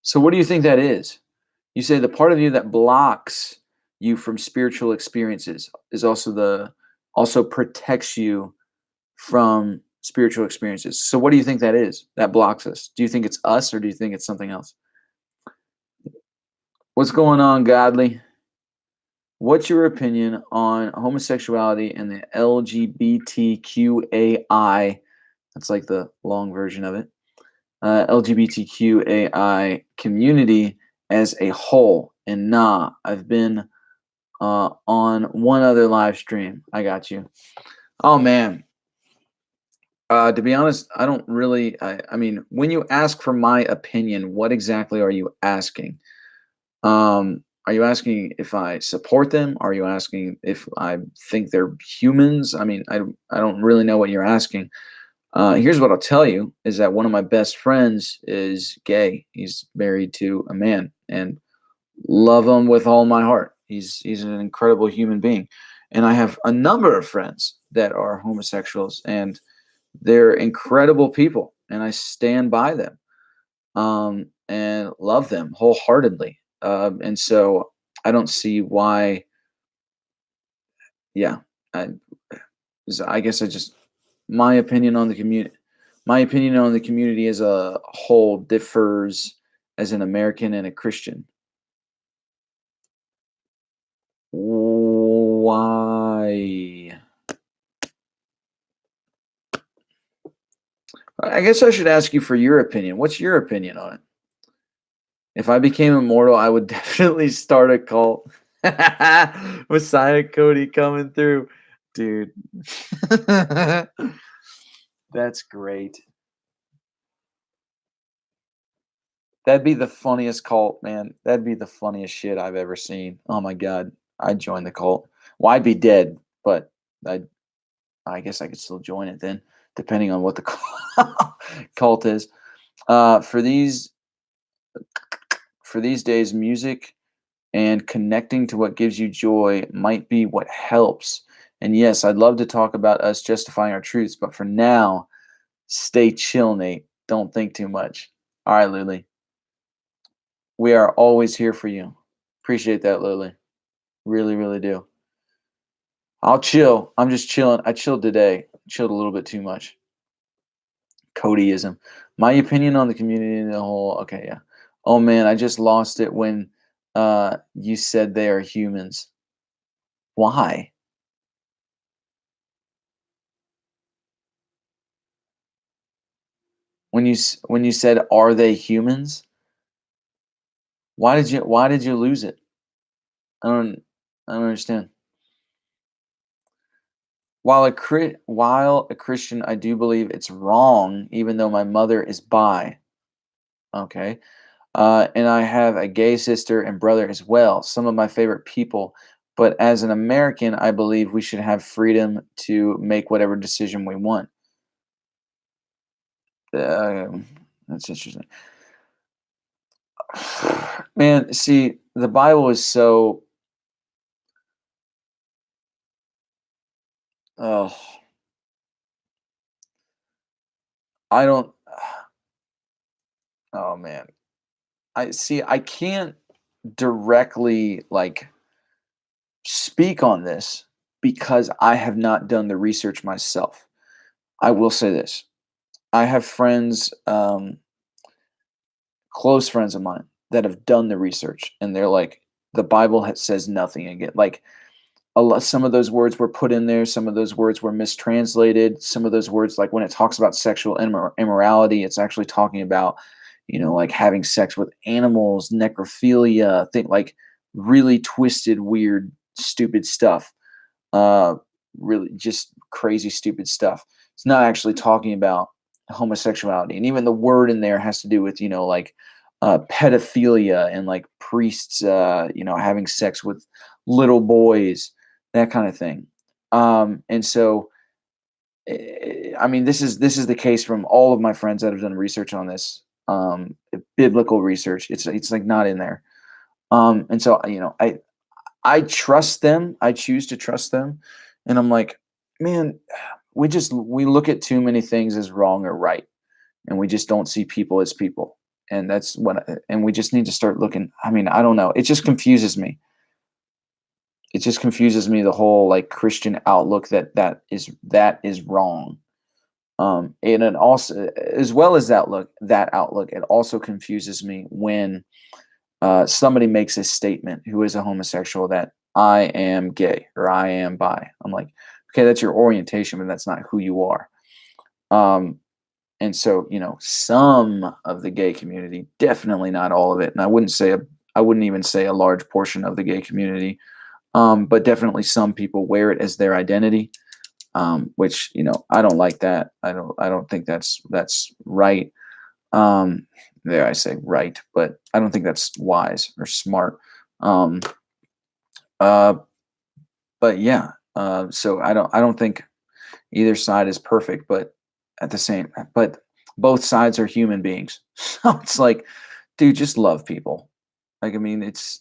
So, what do you think that is? You say the part of you that blocks you from spiritual experiences is also protects you from spiritual experiences. So, what do you think that is that blocks us? Do you think it's us or do you think it's something else? What's going on, Godly? What's your opinion on homosexuality and the LGBTQAI? That's like the long version of it. LGBTQAI community as a whole. And nah, I've been on one other live stream. I got you. Oh man. To be honest, I don't really. I mean, when you ask for my opinion, what exactly are you asking? Are you asking if I support them? Are you asking if I think they're humans? I mean, I don't really know what you're asking. Here's what I'll tell you is that one of my best friends is gay. He's married to a man and love him with all my heart. He's an incredible human being. And I have a number of friends that are homosexuals and they're incredible people and I stand by them and love them wholeheartedly. And so I don't see why, yeah, I, I guess I just my opinion on the community as a whole differs as an American and a Christian. Why? I guess I should ask you for your opinion. What's your opinion on it? If I became immortal, I would definitely start a cult. Messiah Cody coming through, dude. That's great. That'd be the funniest cult, man. That'd be the funniest shit I've ever seen. Oh my god, I'd join the cult. Well, I'd be dead, but I guess I could still join it then, depending on what the cult is. For these days, music and connecting to what gives you joy might be what helps. And yes, I'd love to talk about us justifying our truths, but for now, stay chill, Nate. Don't think too much. All right, Lily. We are always here for you. Appreciate that, Lily. Really, really do. I'll chill. I'm just chilling. I chilled today. Chilled a little bit too much. Codyism. My opinion on the community in the whole. Okay, yeah. Oh man, I just lost it when you said they are humans. Why? When you said are they humans? Why did you lose it? I don't I don't understand. While a Christian, I do believe it's wrong, even though my mother is bi. Okay. And I have a gay sister and brother as well, some of my favorite people. But as an American, I believe we should have freedom to make whatever decision we want. Um, that's interesting. Man, see, the Bible is so. Oh, I don't. Oh man, I see. I can't directly like speak on this because I have not done the research myself. I will say this: I have friends, close friends of mine, that have done the research, and they're like, the Bible says nothing again. Like some of those words were put in there, some of those words were mistranslated, some of those words, like when it talks about sexual immorality, it's actually talking about, like having sex with animals, necrophilia, think like really twisted, weird, stupid stuff. Uh, really just crazy, stupid stuff. It's not actually talking about homosexuality, and even the word in there has to do with like pedophilia and like priests, having sex with little boys, that kind of thing. And so, I mean, this is the case from all of my friends that have done research on this, biblical research. It's like not in there. And so I trust them. I choose to trust them. And I'm like, man, we look at too many things as wrong or right, and we just don't see people as people. And and we just need to start looking. I mean, I don't know. It just confuses me. It just confuses me, the whole like Christian outlook that is wrong. And it also, as well as that outlook, it also confuses me when somebody makes a statement who is a homosexual that I am gay or I am bi. I'm like, okay, that's your orientation, but that's not who you are. Um, and so, some of the gay community, definitely not all of it, and I wouldn't even say a large portion of the gay community, but definitely some people wear it as their identity, which I don't like that. I don't think that's right. There I say right, but I don't think that's wise or smart. Um, uh, but yeah, so I don't think either side is perfect, but both sides are human beings. So it's like, dude, just love people. Like, I mean, it's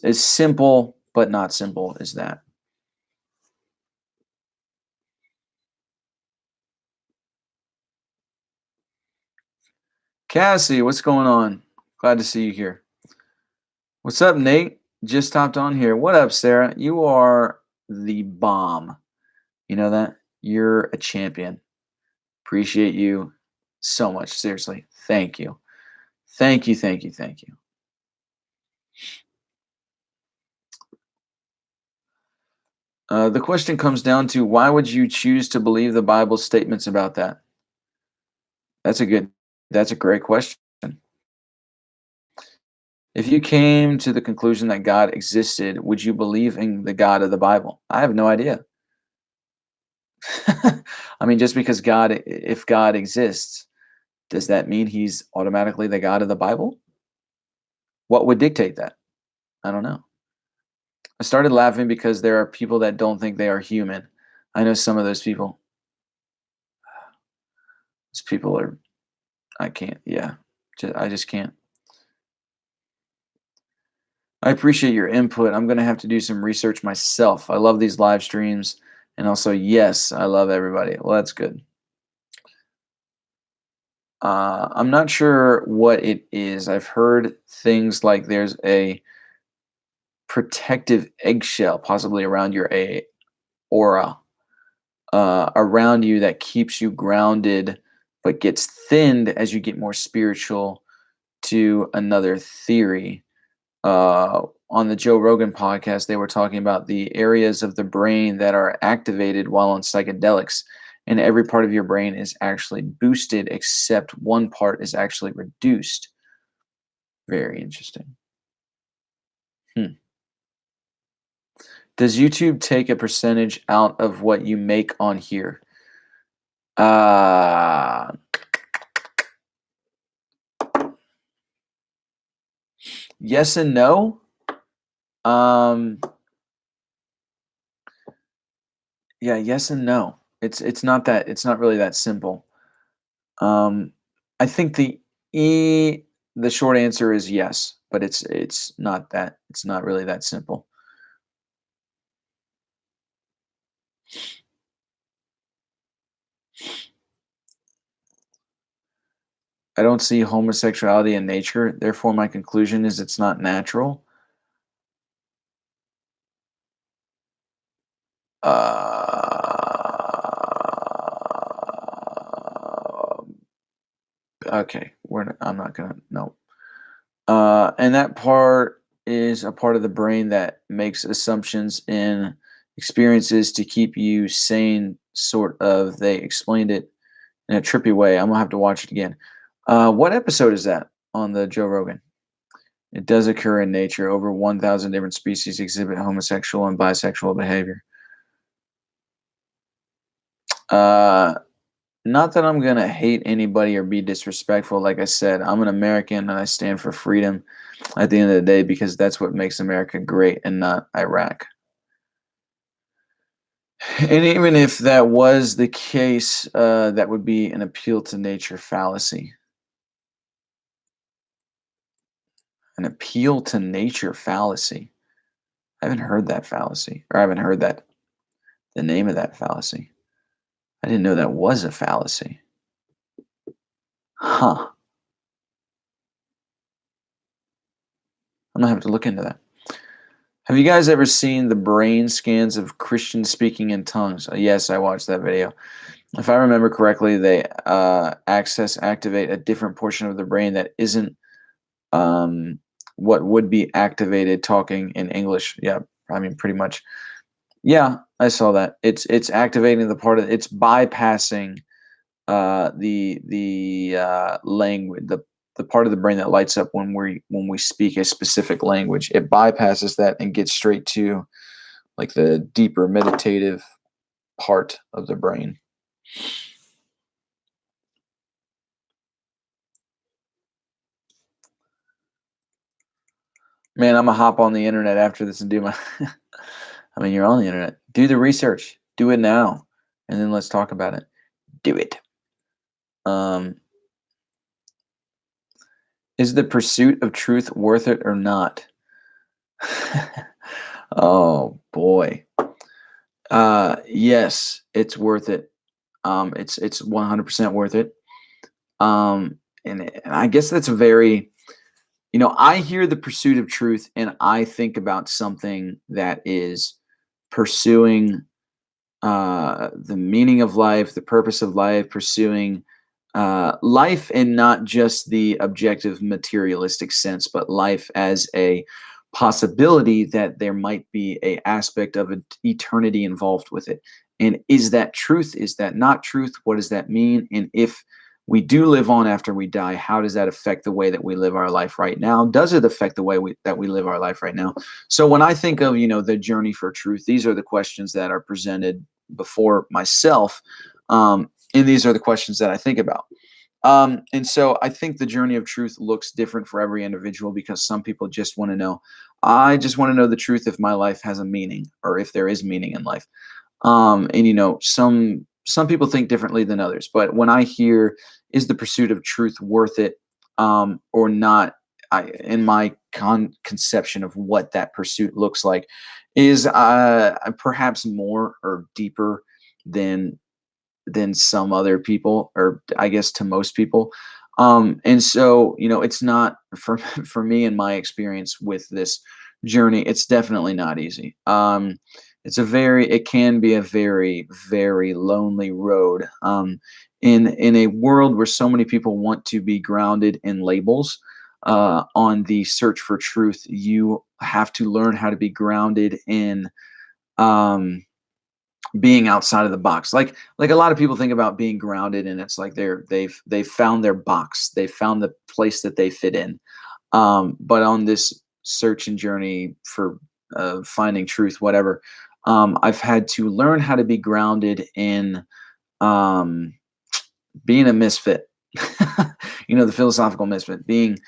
as simple but not simple as that. Cassie, what's going on? Glad to see you here. What's up, Nate? Just hopped on here. What up, Sarah? You are the bomb. You know that? You're a champion. Appreciate you so much. Seriously. Thank you. Thank you. Thank you. Thank you. The question comes down to, why would you choose to believe the Bible's statements about that? That's a good, that's a great question. If you came to the conclusion that God existed, would you believe in the God of the Bible? I have no idea. I mean, just because if God exists, does that mean he's automatically the God of the Bible? What would dictate that? I don't know. I started laughing because there are people that don't think they are human. I know some of those people. Those people are, I can't, yeah. I just can't. I appreciate your input. I'm going to have to do some research myself. I love these live streams. And also, yes, I love everybody. Well, that's good. I'm not sure what it is. I've heard things like there's a protective eggshell possibly around your aura, around you that keeps you grounded but gets thinned as you get more spiritual to another theory. On the Joe Rogan podcast, they were talking about the areas of the brain that are activated while on psychedelics, and every part of your brain is actually boosted except one part is actually reduced. Very interesting. Does YouTube take a percentage out of what you make on here? Uh, yes and no. Yeah, yes and no. It's not really that simple. I think the short answer is yes, but it's not really that simple. I don't see homosexuality in nature, therefore my conclusion is it's not natural. Uh, okay, I'm not gonna no. And that part is a part of the brain that makes assumptions in experiences to keep you sane, sort of. They explained it in a trippy way. I'm gonna have to watch it again. What episode is that on the Joe Rogan? It does occur in nature. Over 1,000 different species exhibit homosexual and bisexual behavior. Uh, Not that I'm gonna hate anybody or be disrespectful. Like I said, I'm an American and I stand for freedom at the end of the day because that's what makes America great and not Iraq. And even if that was the case, that would be an appeal to nature fallacy. An appeal to nature fallacy. I haven't heard that fallacy, or I haven't heard that the name of that fallacy. I didn't know that was a fallacy. Huh. I'm gonna have to look into that. Have you guys ever seen the brain scans of Christians speaking in tongues? Yes, I watched that video. If I remember correctly, they activate a different portion of the brain that isn't what would be activated talking in English. Yeah, I mean, pretty much. Yeah, I saw that. It's activating the part of it's bypassing the language, the part of the brain that lights up when we speak a specific language. It bypasses that and gets straight to like the deeper meditative part of the brain. Man, I'm gonna hop on the internet after this and do my I mean, you're on the internet. Do the research. Do it now. And then let's talk about it. Do it. Um, is the pursuit of truth worth it or not? Oh boy. Yes, it's worth it. It's 100% worth it. And I guess that's a very, I hear the pursuit of truth and I think about something that is pursuing the meaning of life, the purpose of life, pursuing life and not just the objective materialistic sense, but life as a possibility that there might be a aspect of eternity involved with it. And is that truth? Is that not truth? What does that mean? And if we do live on after we die, how does that affect the way that we live our life right now? Does it affect the way that we live our life right now? So when I think of, the journey for truth, these are the questions that are presented before myself. And these are the questions that I think about. And so I think the journey of truth looks different for every individual, because some people just want to know, I just want to know the truth if my life has a meaning, or if there is meaning in life. And some people think differently than others. But when I hear, is the pursuit of truth worth it, or not? In my conception of what that pursuit looks like, is perhaps more or deeper than some other people, or I guess to most people. And so, it's not for for me, in my experience with this journey, it's definitely not easy. It can be a very, very lonely road. In a world where so many people want to be grounded in labels, on the search for truth, you have to learn how to be grounded in, being outside of the box. Like a lot of people think about being grounded, and it's like they've found their box. They found the place that they fit in. But on this search and journey for, finding truth, whatever, I've had to learn how to be grounded in, um, being a misfit. The philosophical misfit, being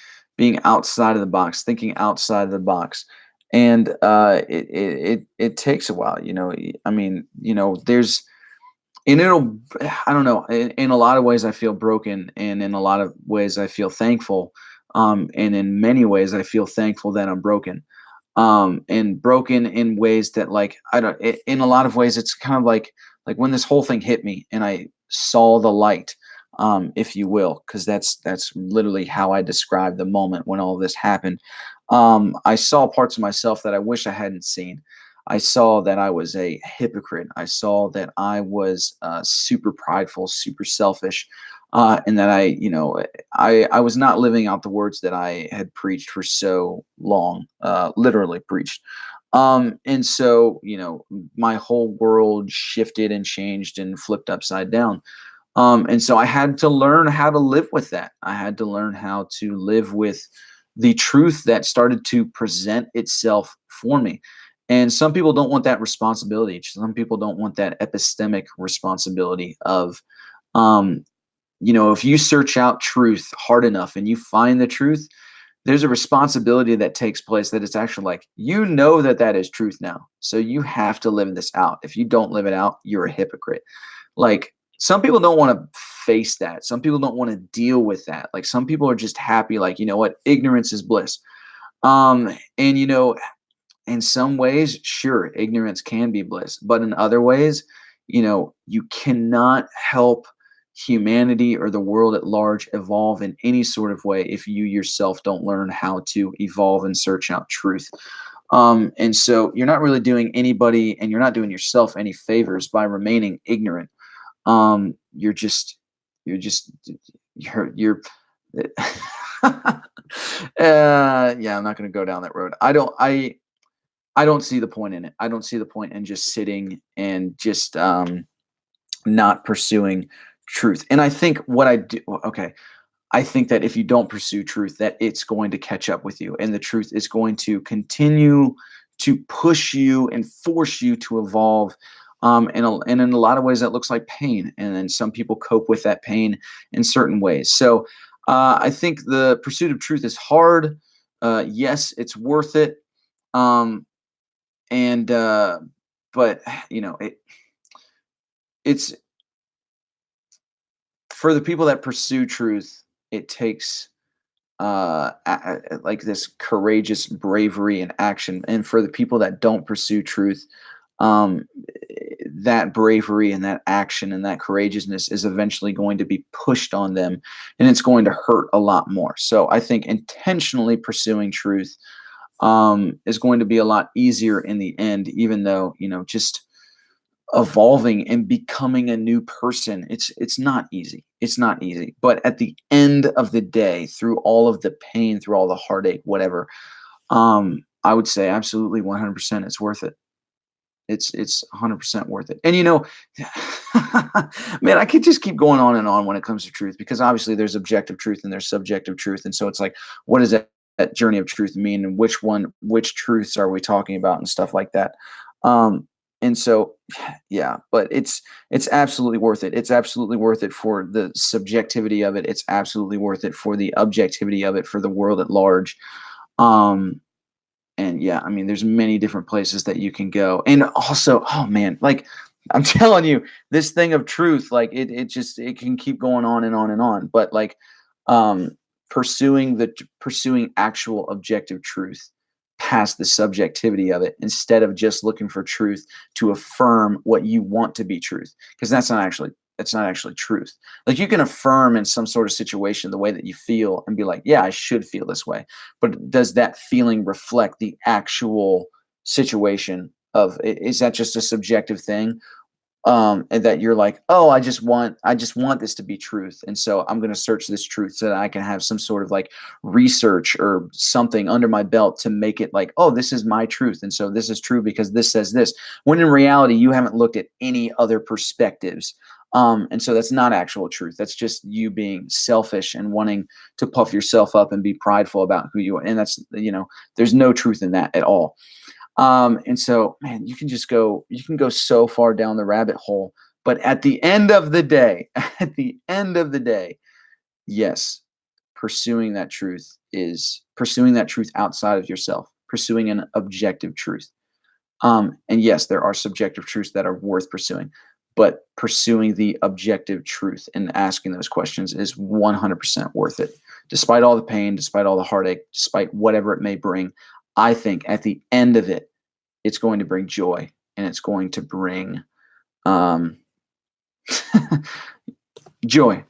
outside of the box, thinking outside of the box. And it takes a while. I mean, there's and it'll I don't know. In a lot of ways, I feel broken, and in a lot of ways, I feel thankful. And in many ways, I feel thankful that I'm broken. And broken in ways that, like, I don't. In a lot of ways, it's kind of like when this whole thing hit me, and I saw the light, if you will, because that's literally how I describe the moment when all this happened. I saw parts of myself that I wish I hadn't seen. I saw that I was a hypocrite. I saw that I was, super prideful, super selfish, and that I was not living out the words that I had preached for so long, literally preached. And so, my whole world shifted and changed and flipped upside down. And so I had to learn how to live with that. I had to learn how to live with the truth that started to present itself for me. And some people don't want that responsibility. Some people don't want that epistemic responsibility of, um, if you search out truth hard enough and you find the truth, there's a responsibility that takes place, that it's actually like, that that is truth now. So you have to live this out. If you don't live it out, you're a hypocrite. Like, some people don't want to face that. Some people don't want to deal with that. Like, some people are just happy, like, you know what, ignorance is bliss. And in some ways, sure, ignorance can be bliss, but in other ways, you cannot help humanity or the world at large evolve in any sort of way if you yourself don't learn how to evolve and search out truth. And so you're not really doing anybody, and you're not doing yourself any favors by remaining ignorant. You're just, you're just, you're, yeah, I'm not going to go down that road. I don't see the point in it. I don't see the point in just sitting and just, not pursuing truth. And I think what I do, okay, I think that if you don't pursue truth, that it's going to catch up with you, and the truth is going to continue to push you and force you to evolve. And in a lot of ways, that looks like pain. And then some people cope with that pain in certain ways. So I think the pursuit of truth is hard. Yes, it's worth it. Um, and But it's for the people that pursue truth, it takes, like, this courageous bravery and action. And for the people that don't pursue truth, um, that bravery and that action and that courageousness is eventually going to be pushed on them, and it's going to hurt a lot more. So I think intentionally pursuing truth, is going to be a lot easier in the end, even though, just evolving and becoming a new person, it's not easy. It's not easy. But at the end of the day, through all of the pain, through all the heartache, whatever, I would say absolutely 100% it's worth it. It's 100% worth it. And Man, I could just keep going on and on when it comes to truth, because obviously there's objective truth and there's subjective truth. And so it's like, what does that journey of truth mean? And which truths are we talking about and stuff like that? And so, yeah, but it's absolutely worth it. It's absolutely worth it for the subjectivity of it. It's absolutely worth it for the objectivity of it for the world at large. Um, and yeah, I mean, there's many different places that you can go. And also, oh man, like I'm telling you, this thing of truth, like it can keep going on and on and on. But like um pursuing actual objective truth past the subjectivity of it, instead of just looking for truth to affirm what you want to be truth. Because that's not actually truth. Like you can affirm in some sort of situation the way that you feel and be like, yeah, I should feel this way. But does that feeling reflect the actual situation of is that just a subjective thing? And that you're like, oh, I just want this to be truth, and so I'm going to search this truth so that I can have some sort of like research or something under my belt to make it like, oh, this is my truth, and so this is true because this says this, when in reality you haven't looked at any other perspectives. And so that's not actual truth. That's just you being selfish and wanting to puff yourself up and be prideful about who you are. And there's no truth in that at all. And so, man, you can go so far down the rabbit hole. But at the end of the day, at the end of the day, yes, pursuing that truth outside of yourself, pursuing an objective truth. And yes, there are subjective truths that are worth pursuing, but pursuing the objective truth and asking those questions is 100% worth it. Despite all the pain, despite all the heartache, despite whatever it may bring, I think at the end of it, it's going to bring joy, and it's going to bring um, joy.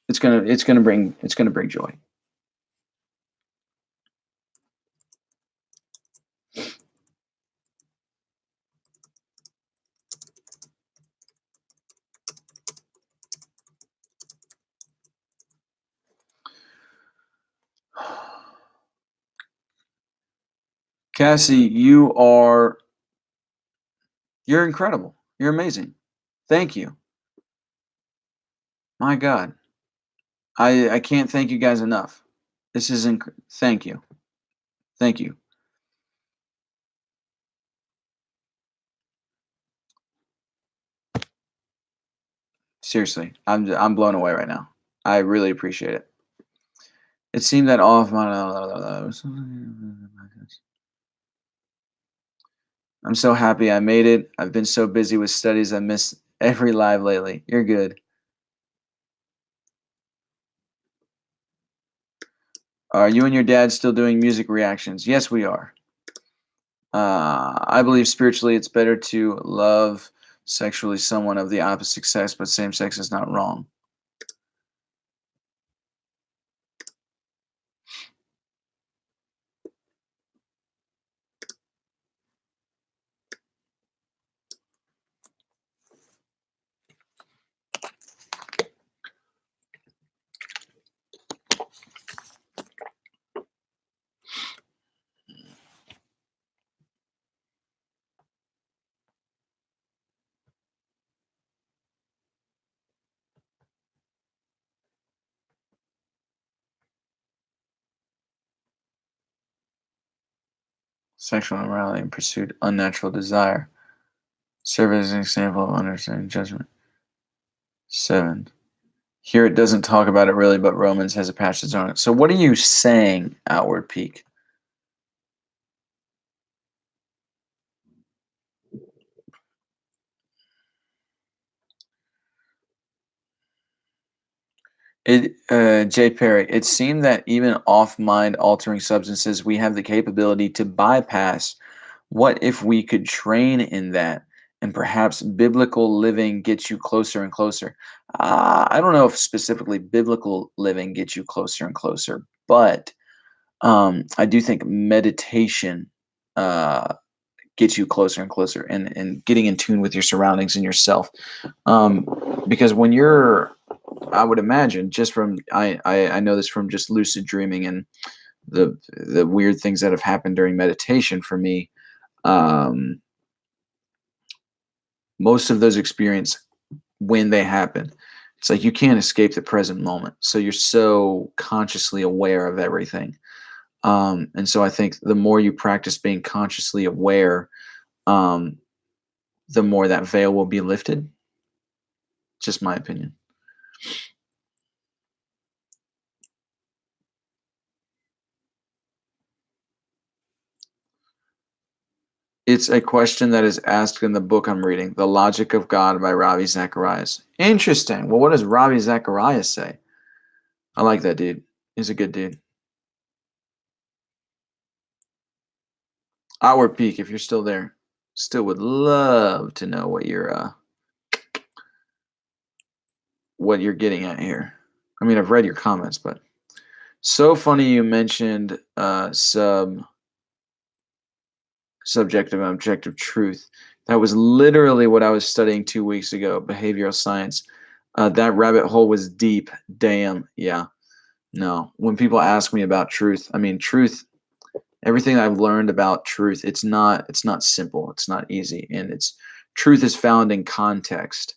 It's gonna bring joy. Cassie, you're incredible. You're amazing. Thank you. My God, I can't thank you guys enough. This is thank you, thank you. Seriously, I'm blown away right now. I really appreciate it. It seemed that all of my I'm so happy I made it. I've been so busy with studies, I miss every live lately. You're good. Are you and your dad still doing music reactions? Yes, we are. I believe spiritually it's better to love sexually someone of the opposite sex, but same sex is not wrong. Sexual immorality and pursued unnatural desire serve as an example of understanding judgment. 7. Here it doesn't talk about it really, but Romans has a passage on it. So what are you saying, Outward Peak? J. Perry, it seemed that even off mind altering substances, we have the capability to bypass. What if we could train in that, and perhaps biblical living gets you closer and closer? I don't know if specifically biblical living gets you closer and closer, but I do think meditation uh, gets you closer and closer, and getting in tune with your surroundings and yourself. Um, because when you're I would imagine, just from I know this from just lucid dreaming and the weird things that have happened during meditation for me. Um, Most of those when they happen. It's like you can't escape the present moment. So you're so consciously aware of everything. And so I think the more you practice being consciously aware, um, the more that veil will be lifted. Just my opinion. It's a question that is asked in the book I'm reading, The Logic of God by Ravi Zacharias. Interesting. Well, what does Ravi Zacharias say? I like that dude. He's a good dude. Outward Peak, if you're still there, still would love to know what you're getting at here. I mean, I've read your comments, but so funny you mentioned subjective and objective truth. That was literally what I was studying 2 weeks ago, behavioral science. That rabbit hole was deep. Damn. Yeah. No. When people ask me about truth, I mean, truth, everything I've learned about truth, it's not simple. It's not easy. And truth is found in context.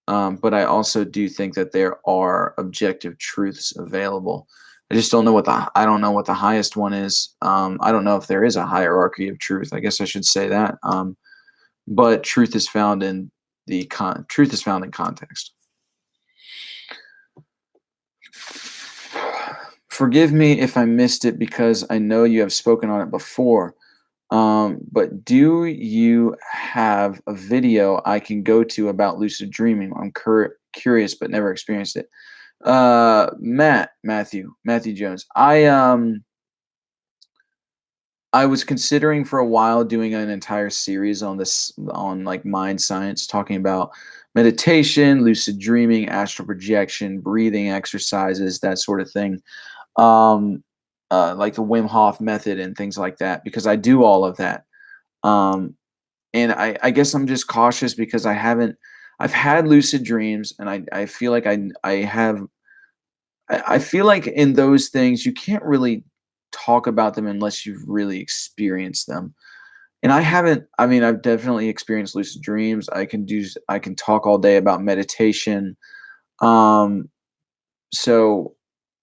But I also do think that there are objective truths available. I just don't know I don't know what the highest one is. I don't know if there is a hierarchy of truth. I guess I should say that. But truth is found in truth is found in context. Forgive me if I missed it because I know you have spoken on it before. But do you have a video I can go to about lucid dreaming? I'm curious, but never experienced it. Matthew Jones. I was considering for a while doing an entire series on this, on like mind science, talking about meditation, lucid dreaming, astral projection, breathing exercises, that sort of thing. Um, like the Wim Hof method and things like that, because I do all of that. Um, and I guess I'm just cautious because I've had lucid dreams, and I feel like I feel like in those things you can't really talk about them unless you've really experienced them. And I haven't. I mean, I've definitely experienced lucid dreams. I can talk all day about meditation. Um, so,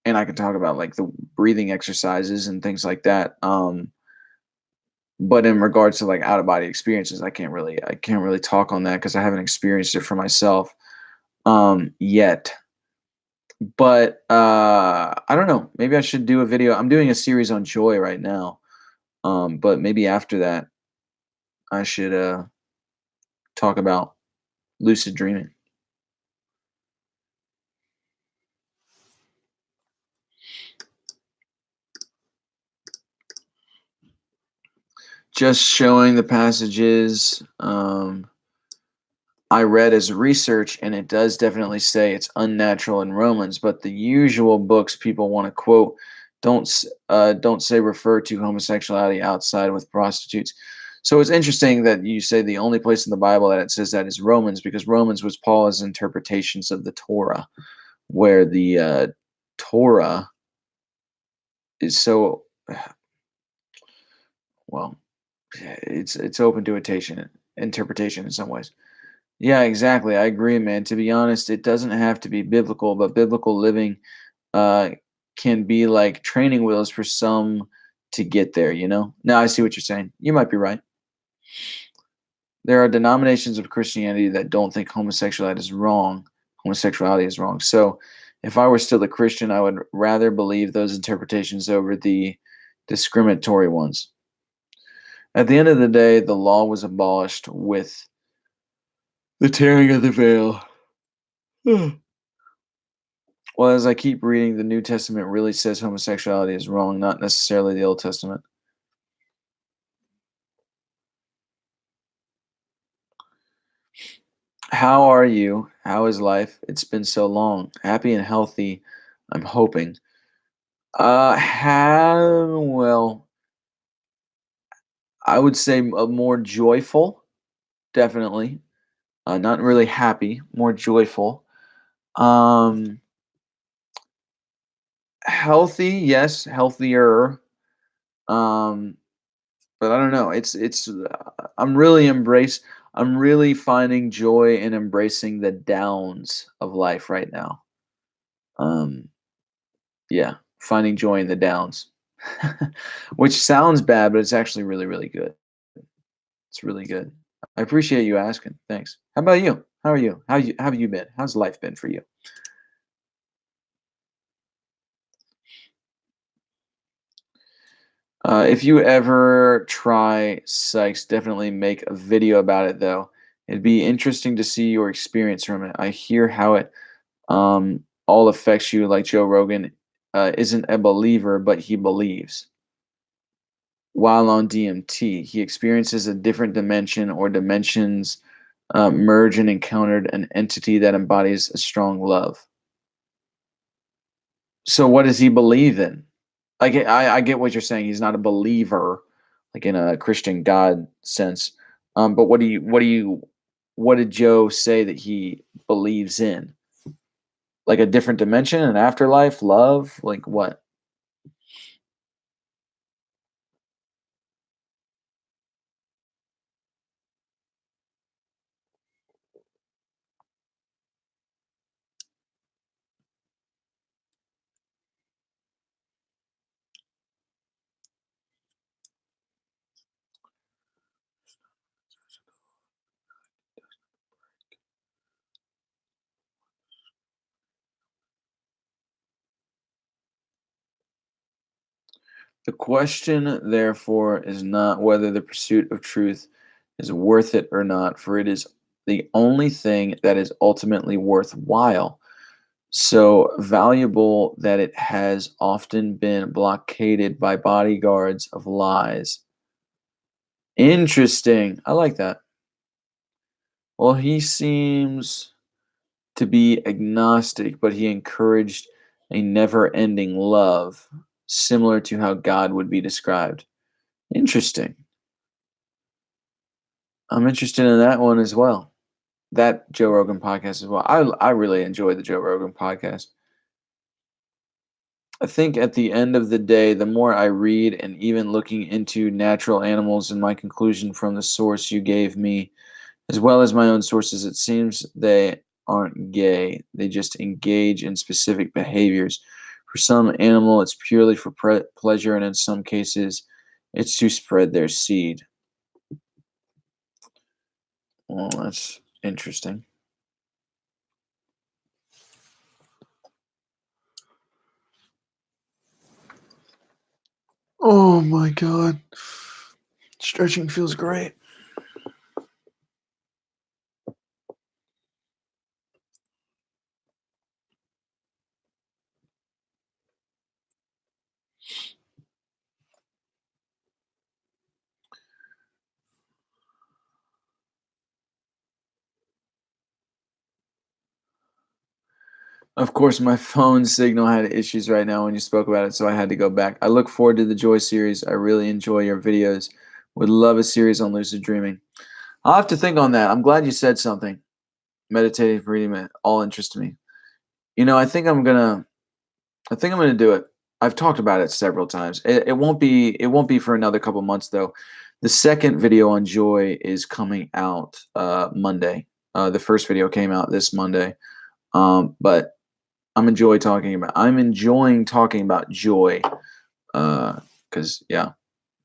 and I can talk about like the breathing exercises and things like that. But in regards to like out of body experiences, I can't really talk on that because I haven't experienced it for myself yet. But I don't know. Maybe I should do a video. I'm doing a series on joy right now. But maybe after that I should talk about lucid dreaming. Just showing the passages I read as research, and it does definitely say it's unnatural in Romans, but the usual books people want to quote don't say refer to homosexuality outside with prostitutes. So it's interesting that you say the only place in the Bible that it says that is Romans, because Romans was Paul's interpretations of the Torah, where the Torah is so well, it's open to interpretation in some ways. Yeah, exactly. I agree, man. To be honest, it doesn't have to be biblical, but biblical living uh, can be like training wheels for some to get there, you know? Now I see what you're saying. You might be right. There are denominations of Christianity that don't think homosexuality is wrong. Homosexuality is wrong. So if I were still a Christian, I would rather believe those interpretations over the discriminatory ones. At the end of the day, the law was abolished with the tearing of the veil. Well, as I keep reading, the New Testament really says homosexuality is wrong, not necessarily the Old Testament. How are you? How is life? It's been so long. Happy and healthy, I'm hoping. Well, I would say more joyful, definitely. Not really happy, more joyful. Um, Healthy, yes, healthier. Um, but I don't know. I'm really I'm really finding joy in embracing the downs of life right now. Um, yeah, finding joy in the downs, which sounds bad, but it's actually really, really good. It's really good. I appreciate you asking. Thanks. How about you? How are you? How have you been? How's life been for you? If you ever try psychs, definitely make a video about it though. It'd be interesting to see your experience from it. I hear how it all affects you, like Joe Rogan isn't a believer, but he believes. While on DMT, he experiences a different dimension or dimensions merge and encountered an entity that embodies a strong love. So what does he believe in? I get what you're saying. He's not a believer, like in a Christian God sense. But what did Joe say that he believes in? Like a different dimension, an afterlife, love, like what? The question, therefore, is not whether the pursuit of truth is worth it or not, for it is the only thing that is ultimately worthwhile. So valuable that it has often been blockaded by bodyguards of lies. Interesting. I like that. Well, he seems to be agnostic, but he encouraged a never ending love, similar to how God would be described. Interesting. I'm interested in that one as well. That Joe Rogan podcast as well. I really enjoy the Joe Rogan podcast. I think at the end of the day, the more I read and even looking into natural animals and my conclusion from the source you gave me, as well as my own sources, it seems they aren't gay. They just engage in specific behaviors. For some animal, it's purely for pleasure, and in some cases, it's to spread their seed. Well, that's interesting. Oh my god. Stretching feels great. Of course, my phone signal had issues right now when you spoke about it, so I had to go back. I look forward to the Joy series. I really enjoy your videos. Would love a series on lucid dreaming. I'll have to think on that. I'm glad you said something. Meditative reading, all interests me. You know, I think I'm gonna do it. I've talked about it several times. It won't be for another couple months though. The second video on joy is coming out Monday. The first video came out this Monday. But I'm enjoying talking about joy because yeah,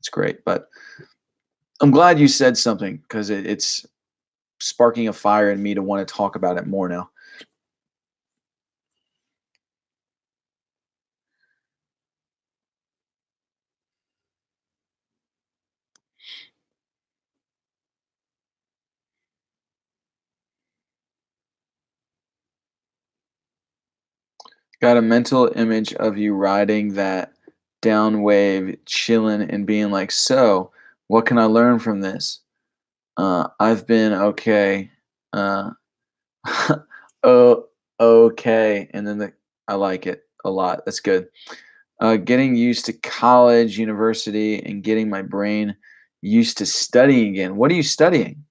it's great. But I'm glad you said something because it's sparking a fire in me to want to talk about it more now. Got a mental image of you riding that down wave, chilling and being like, "So, what can I learn from this? I've been okay. Uh, oh, okay." And then I like it a lot. That's good. Getting used to college, university, and getting my brain used to studying again. What are you studying?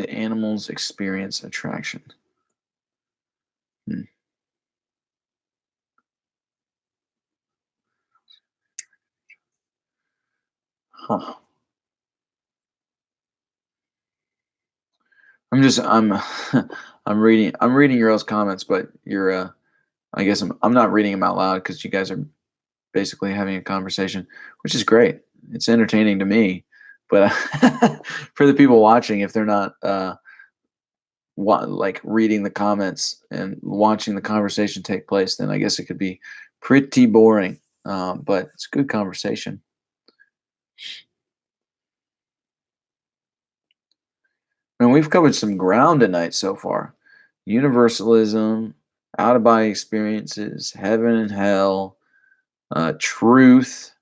do animals experience attraction? Hmm. Huh. I'm I'm reading your all's comments, but I guess I'm not reading them out loud because you guys are basically having a conversation, which is great. It's entertaining to me, but for the people watching, if they're not like reading the comments and watching the conversation take place, then I guess it could be pretty boring. But it's a good conversation. And we've covered some ground tonight so far. Universalism, out of body experiences, heaven and hell, truth,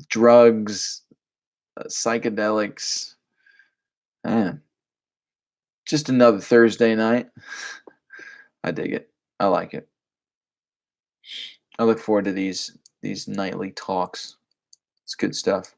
drugs, psychedelics. Man, just another Thursday night. I dig it. I like it. I look forward to these nightly talks. It's good stuff.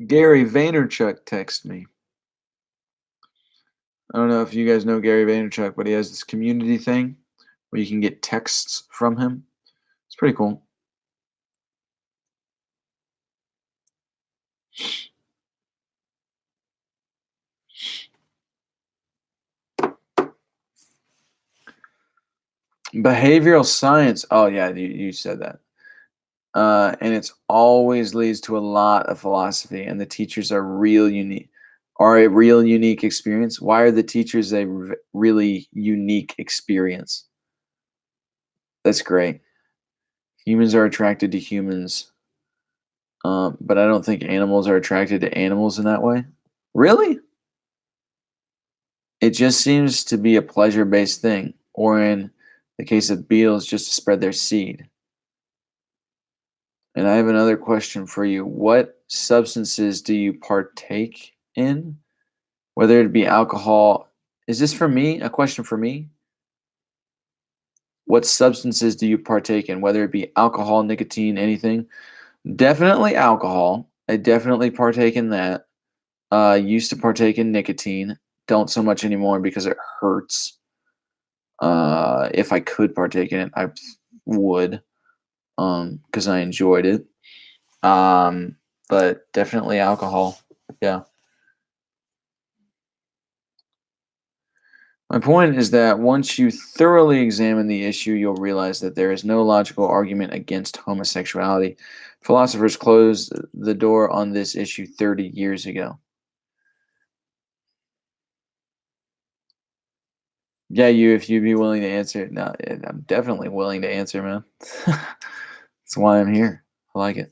Gary Vaynerchuk texted me. I don't know if you guys know Gary Vaynerchuk, but he has this community thing where you can get texts from him. It's pretty cool. Behavioral science. Oh yeah, you said that. And it's always leads to a lot of philosophy, and the teachers are a real unique experience. Why are the teachers a really unique experience? That's great. Humans are attracted to humans, but I don't think animals are attracted to animals in that way. Really? It just seems to be a pleasure-based thing, or in the case of beetles, just to spread their seed. And I have another question for you. What substances do you partake in? Whether it be alcohol. Is this for me? A question for me? What substances do you partake in? Whether it be alcohol, nicotine, anything? Definitely alcohol. I definitely partake in that. Used to partake in nicotine. Don't so much anymore because it hurts. If I could partake in it, I would, because I enjoyed it. But definitely alcohol. Yeah. My point is that once you thoroughly examine the issue, you'll realize that there is no logical argument against homosexuality. Philosophers closed the door on this issue 30 years ago. Yeah, if you'd be willing to answer, no, I'm definitely willing to answer, man. That's why I'm here. I like it.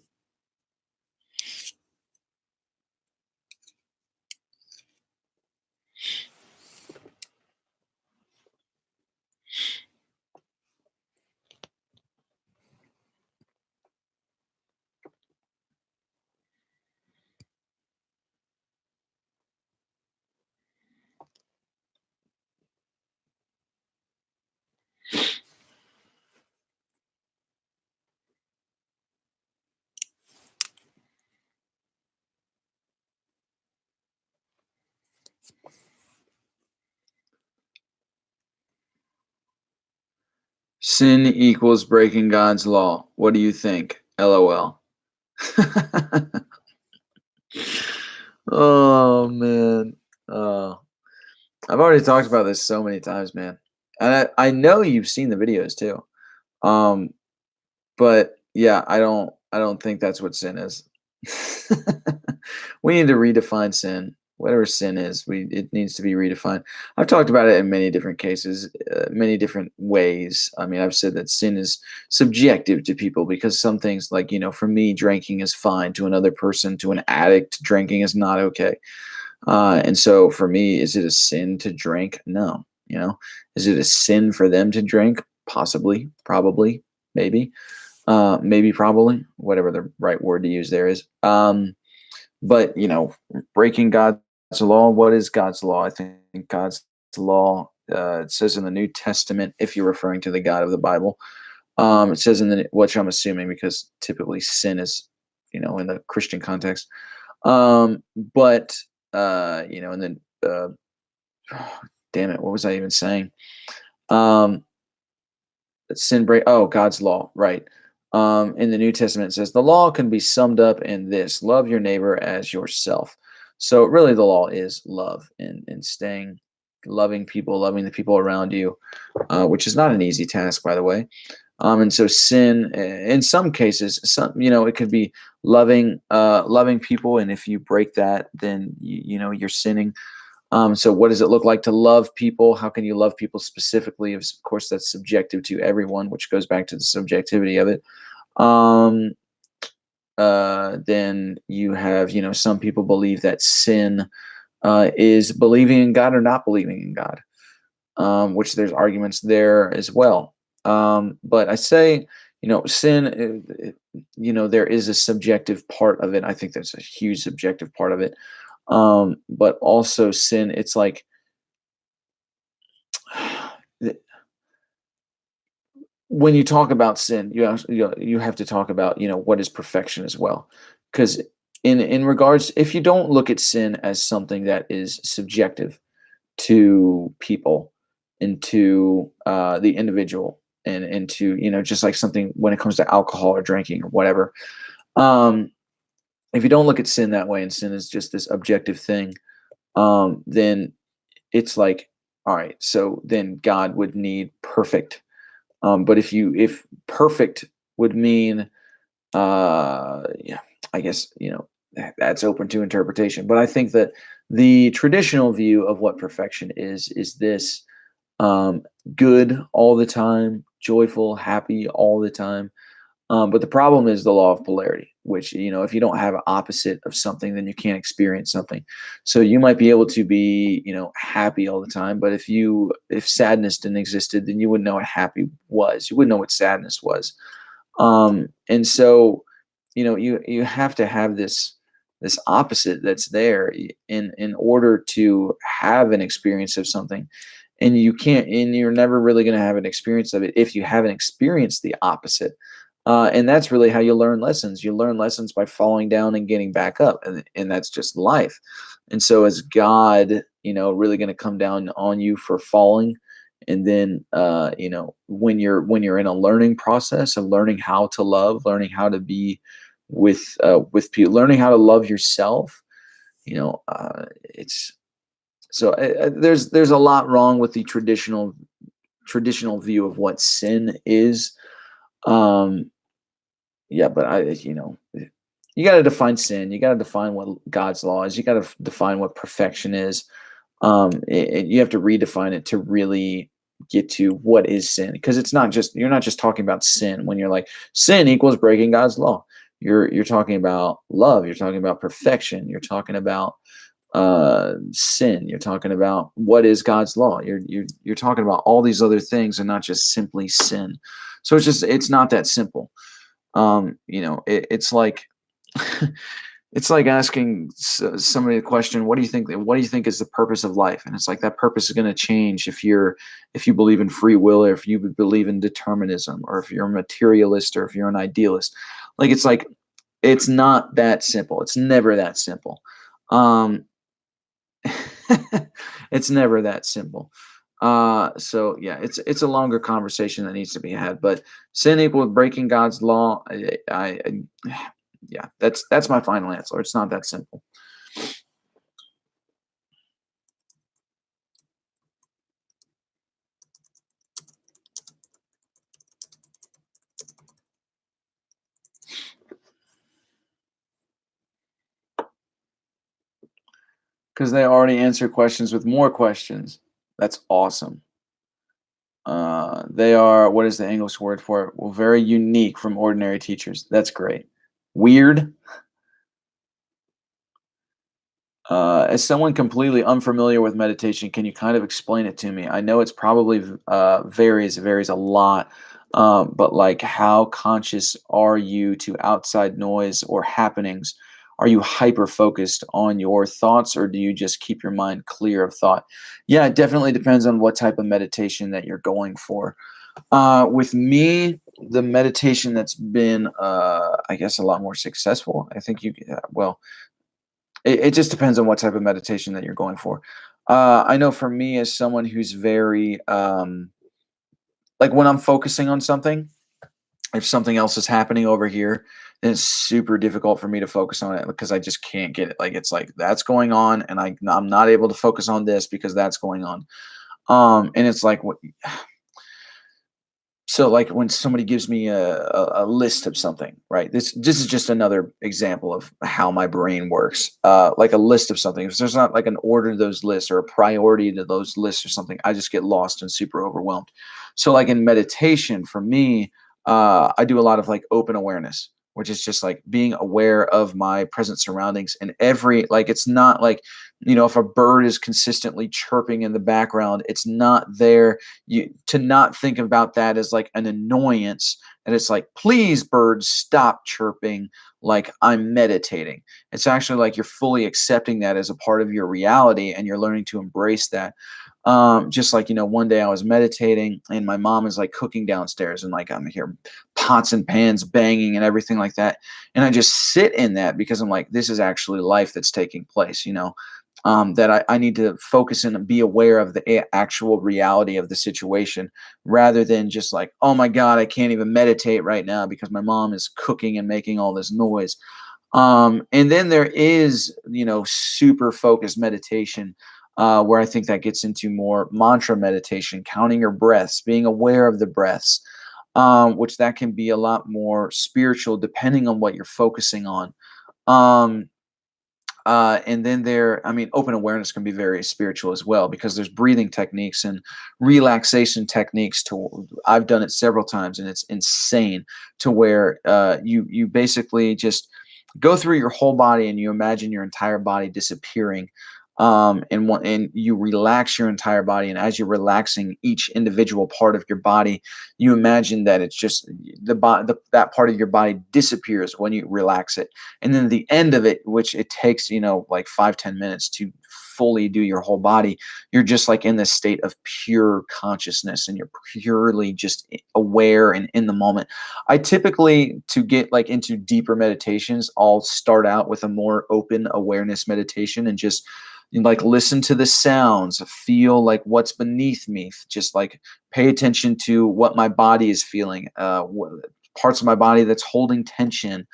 Sin equals breaking God's law. What do you think? LOL. Oh man. Uh, I've already talked about this so many times, man. And I know you've seen the videos too. Um, but yeah, I don't think that's what sin is. We need to redefine sin. Whatever sin is, it needs to be redefined. I've talked about it in many different cases, many different ways. I mean, I've said that sin is subjective to people because some things, like, for me, drinking is fine. To another person, to an addict, drinking is not okay. And so for me, is it a sin to drink? No. Is it a sin for them to drink? Possibly, probably. maybe, maybe, probably, whatever the right word to use there is. But breaking God's law. What is God's law? I think God's law. It says in the New Testament, if you're referring to the God of the Bible, it says in the, which I'm assuming because typically sin is, in the Christian context. But and then damn it, what was I even saying? Um, sin break. Oh, God's law, right? In the New Testament, it says the law can be summed up in this: love your neighbor as yourself. So really, the law is love and staying, loving people, loving the people around you, which is not an easy task, by the way. And so sin, in some cases, it could be loving people, and if you break that, then you're sinning. So what does it look like to love people? How can you love people specifically? Of course, that's subjective to everyone, which goes back to the subjectivity of it. Um, then you have, some people believe that sin is believing in God or not believing in God, which there's arguments there as well. But I say, sin, there is a subjective part of it. I think that's a huge subjective part of it. But also sin, it's like, when you talk about sin, you have to talk about what is perfection as well, because in regards, if you don't look at sin as something that is subjective to people and to the individual, and to just like something when it comes to alcohol or drinking or whatever, um, if you don't look at sin that way and sin is just this objective thing, then it's like, all right, so then God would need perfect. But if perfect would mean, yeah, I guess that's open to interpretation. But I think that the traditional view of what perfection is this: um, good all the time, joyful, happy all the time. But the problem is the law of polarity, which, if you don't have an opposite of something, then you can't experience something. So you might be able to be, happy all the time, but if sadness didn't existed, then you wouldn't know what happy was. You wouldn't know what sadness was. And so, you have to have this opposite that's there in order to have an experience of something. And you're never really going to have an experience of it if you haven't experienced the opposite. And that's really how you learn lessons. You learn lessons by falling down and getting back up, and that's just life. And so, is God, really going to come down on you for falling? And then, when you're in a learning process of learning how to love, learning how to be with people, learning how to love yourself, it's so there's a lot wrong with the traditional view of what sin is. Um, yeah, but you got to define sin. You got to define what God's law is. You got to define what perfection is. You have to redefine it to really get to what is sin, because you're not just talking about sin when you're like sin equals breaking God's law. You're talking about love. You're talking about perfection. You're talking about sin. You're talking about what is God's law. You're talking about all these other things and not just simply sin. So it's not that simple. It's like it's like asking somebody the question, what do you think is the purpose of life? And it's like, that purpose is going to change if you believe in free will, or if you believe in determinism, or if you're a materialist, or if you're an idealist. It's not that simple. It's never that simple. um it's never that simple. So yeah, it's a longer conversation that needs to be had. But sin equals breaking God's law. Yeah, that's my final answer. It's not that simple. Because they already answer questions with more questions. That's awesome. They are, what is the English word for it? Well, very unique from ordinary teachers. That's great. Weird. As someone completely unfamiliar with meditation, can you kind of explain it to me? I know it's probably varies a lot. But like, how conscious are you to outside noise or happenings? Are you hyper focused on your thoughts, or do you just keep your mind clear of thought? Yeah, it definitely depends on what type of meditation that you're going for. With me, the meditation that's been, I guess, a lot more successful. I think well, it just depends on what type of meditation that you're going for. I know for me, as someone who's very, like when I'm focusing on something, if something else is happening over here, then it's super difficult for me to focus on it because I just can't get it. Like it's like that's going on, and I'm not able to focus on this because that's going on. And it's like what So, like, when somebody gives me a list of something, right? This is just another example of how my brain works. Like a list of something. If there's not like an order to those lists or a priority to those lists or something, I just get lost and super overwhelmed. So, like in meditation, for me, I do a lot of like open awareness, which is just like being aware of my present surroundings and every like it's not like if a bird is consistently chirping in the background, it's not there you to not think about that as like an annoyance, and it's like, please birds stop chirping, like I'm meditating. It's actually like you're fully accepting that as a part of your reality, and you're learning to embrace that. Just like, one day I was meditating and my mom is like cooking downstairs, and like I'm here pots and pans banging and everything like that, and I just sit in that because I'm like, this is actually life that's taking place. That I need to focus and be aware of the actual reality of the situation, rather than just like, oh my God, I can't even meditate right now because my mom is cooking and making all this noise. And then there is, super focused meditation, where I think that gets into more mantra meditation, counting your breaths, being aware of the breaths, which that can be a lot more spiritual depending on what you're focusing on. Um, and then I mean, open awareness can be very spiritual as well because there's breathing techniques and relaxation techniques. I've done it several times, and it's insane to where you basically just go through your whole body and you imagine your entire body disappearing. And you relax your entire body, and as you're relaxing each individual part of your body, you imagine that it's just that part of your body disappears when you relax it, and then the end of it, which it takes like 5-10 minutes to fully do your whole body, you're just like in this state of pure consciousness, and you're purely just aware and in the moment. I typically, to get like into deeper meditations, I'll start out with a more open awareness meditation and just like listen to the sounds, feel like what's beneath me, just like pay attention to what my body is feeling, parts of my body that's holding tension,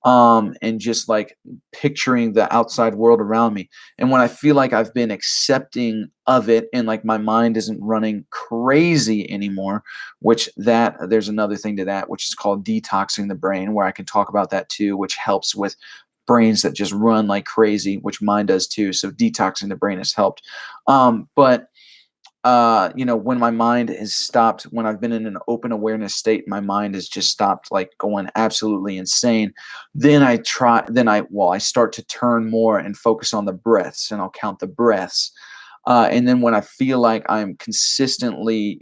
and just like picturing the outside world around me. And when I feel like I've been accepting of it and like my mind isn't running crazy anymore, which that there's another thing to that, which is called detoxing the brain, where I can talk about that too, which helps with brains that just run like crazy, which mine does too. So detoxing the brain has helped. But when my mind has stopped, when I've been in an open awareness state, my mind has just stopped like going absolutely insane. Then I start to turn more and focus on the breaths, and I'll count the breaths. And then when I feel like I'm consistently,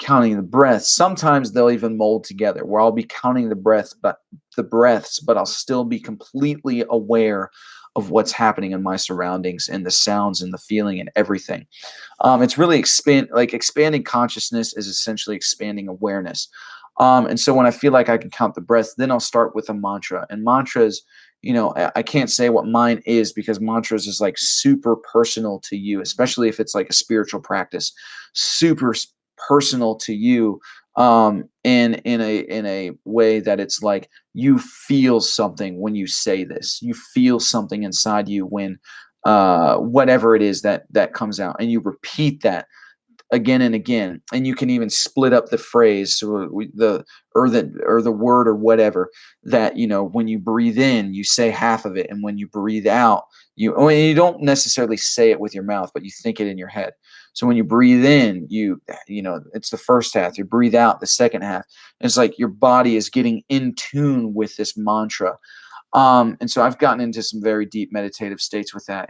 counting the breaths, sometimes they'll even mold together where I'll be counting the breaths, but I'll still be completely aware of what's happening in my surroundings and the sounds and the feeling and everything. It's really expanding consciousness is essentially expanding awareness. And so when I feel like I can count the breaths, then I'll start with a mantra. And mantras, I can't say what mine is because mantras is like super personal to you, especially if it's like a spiritual practice, personal to you. In a way that it's like you feel something when you say this. You feel something inside you when whatever it is that comes out, and you repeat that again and again, and you can even split up the phrase, so the word or whatever, that when you breathe in you say half of it, and when you breathe out you don't necessarily say it with your mouth, but you think it in your head. So when you breathe in, it's the first half, you breathe out the second half, and it's like your body is getting in tune with this mantra. And so I've gotten into some very deep meditative states with that,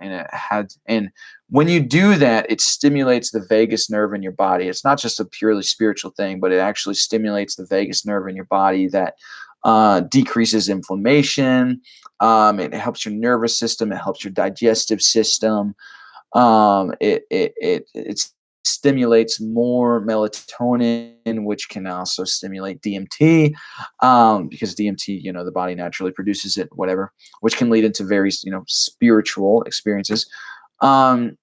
and when you do that, it stimulates the vagus nerve in your body. It's not just a purely spiritual thing, but it actually stimulates the vagus nerve in your body that decreases inflammation. It helps your nervous system. It helps your digestive system. It stimulates more melatonin, which can also stimulate DMT, because DMT, the body naturally produces it, whatever, which can lead into very, spiritual experiences. Um,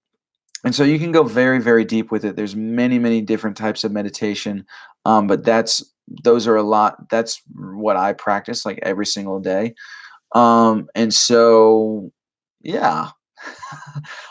and so you can go very, very deep with it. There's many, many different types of meditation, but those are a lot. That's what I practice like every single day. And so, yeah,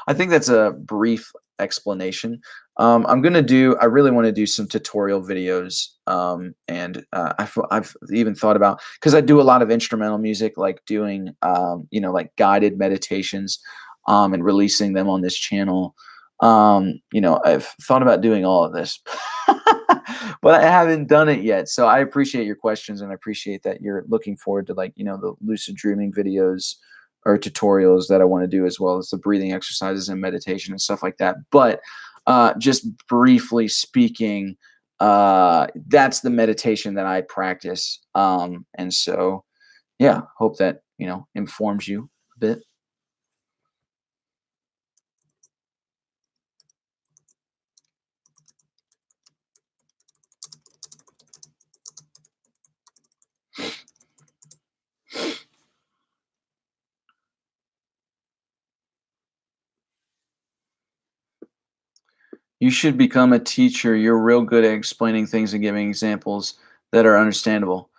I think that's a brief explanation. I really want to do some tutorial videos. And I've even thought about, because I do a lot of instrumental music, like doing, like guided meditations, and releasing them on this channel. I've thought about doing all of this, but I haven't done it yet. So I appreciate your questions, and I appreciate that you're looking forward to, like, the lucid dreaming videos or tutorials that I want to do, as well as the breathing exercises and meditation and stuff like that. But just briefly speaking, that's the meditation that I practice. And so, yeah, hope that, informs you a bit. You should become a teacher. You're real good at explaining things and giving examples that are understandable.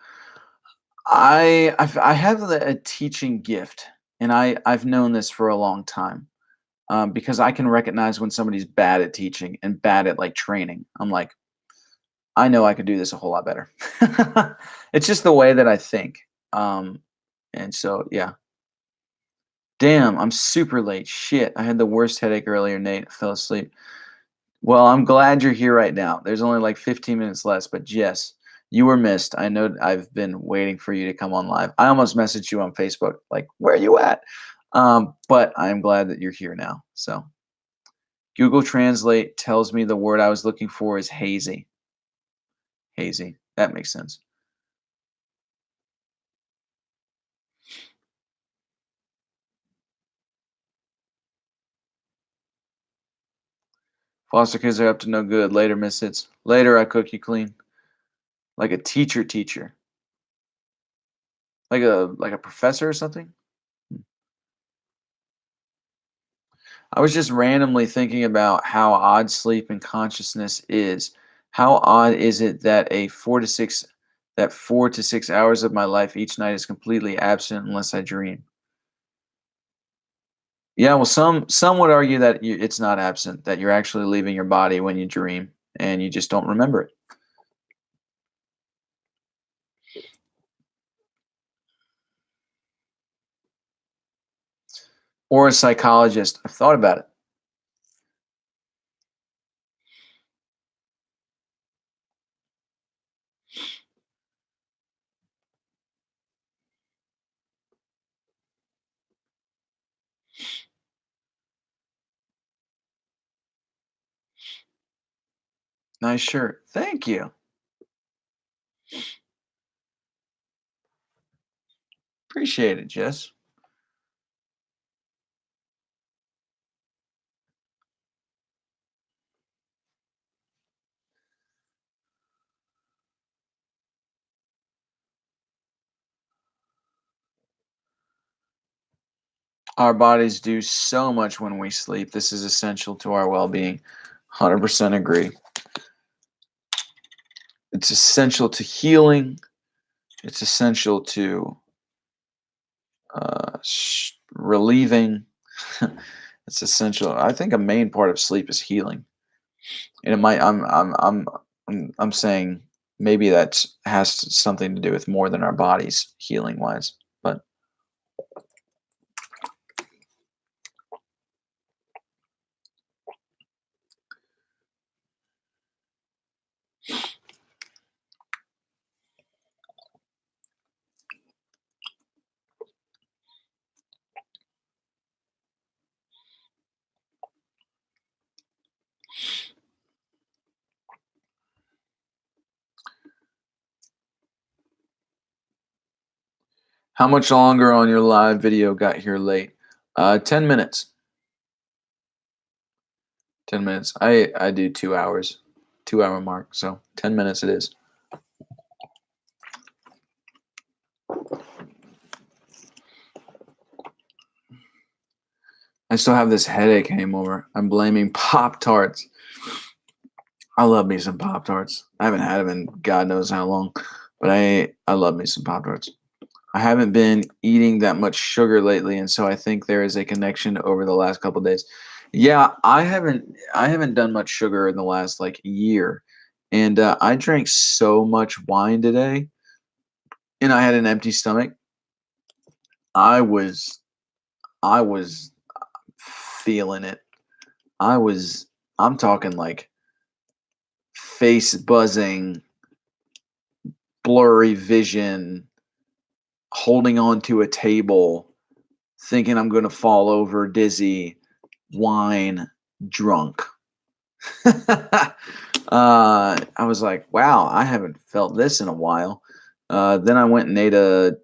I have a teaching gift, and I've known this for a long time, because I can recognize when somebody's bad at teaching and bad at, like, training. I'm like, I know I could do this a whole lot better. It's just the way that I think. Um, and so, yeah. Damn, I'm super late. Shit, I had the worst headache earlier, Nate. I fell asleep. Well, I'm glad you're here right now. There's only like 15 minutes less, but yes, you were missed. I know I've been waiting for you to come on live. I almost messaged you on Facebook, like, where are you at? But I'm glad that you're here now. So Google Translate tells me the word I was looking for is hazy. Hazy. That makes sense. Foster kids are up to no good. Later, Misfits. Later, I cook you clean. Like a teacher. Like a professor or something? I was just randomly thinking about how odd sleep and consciousness is. How odd is it that 4 to 6 hours of my life each night is completely absent unless I dream? Yeah, well, some would argue that it's not absent, that you're actually leaving your body when you dream, and you just don't remember it. Or a psychologist. I've thought about it. Nice shirt. Thank you. Appreciate it, Jess. Our bodies do so much when we sleep. This is essential to our well-being. 100% agree. It's essential to healing. It's essential to relieving. It's essential. I think a main part of sleep is healing, and it might. I'm saying maybe that has something to do with more than our bodies healing wise, but How much longer on your live video got here late? 10 minutes. 10 minutes. I do 2 hours, 2 hour mark. So 10 minutes it is. I still have this headache anymore. I'm blaming Pop Tarts. I love me some Pop Tarts. I haven't had them in God knows how long, but I love me some Pop Tarts. I haven't been eating that much sugar lately, and so I think there is a connection over the last couple days. Yeah, I haven't done much sugar in the last like year, and I drank so much wine today, and I had an empty stomach. I was I was feeling it. I was I'm talking like face buzzing, blurry vision, holding on to a table, thinking I'm going to fall over, dizzy, wine, drunk. I was like, wow, I haven't felt this in a while. Then I went and ate a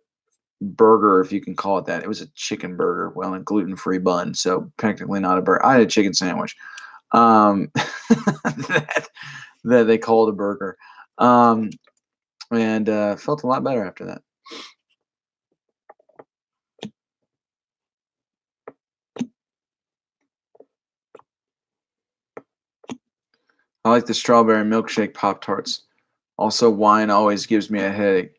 burger, if you can call it that. It was a chicken burger, well, a gluten-free bun, so technically not a burger. I had a chicken sandwich that, that they called a burger, and felt a lot better after that. I like the strawberry milkshake Pop Tarts. Also, wine always gives me a headache.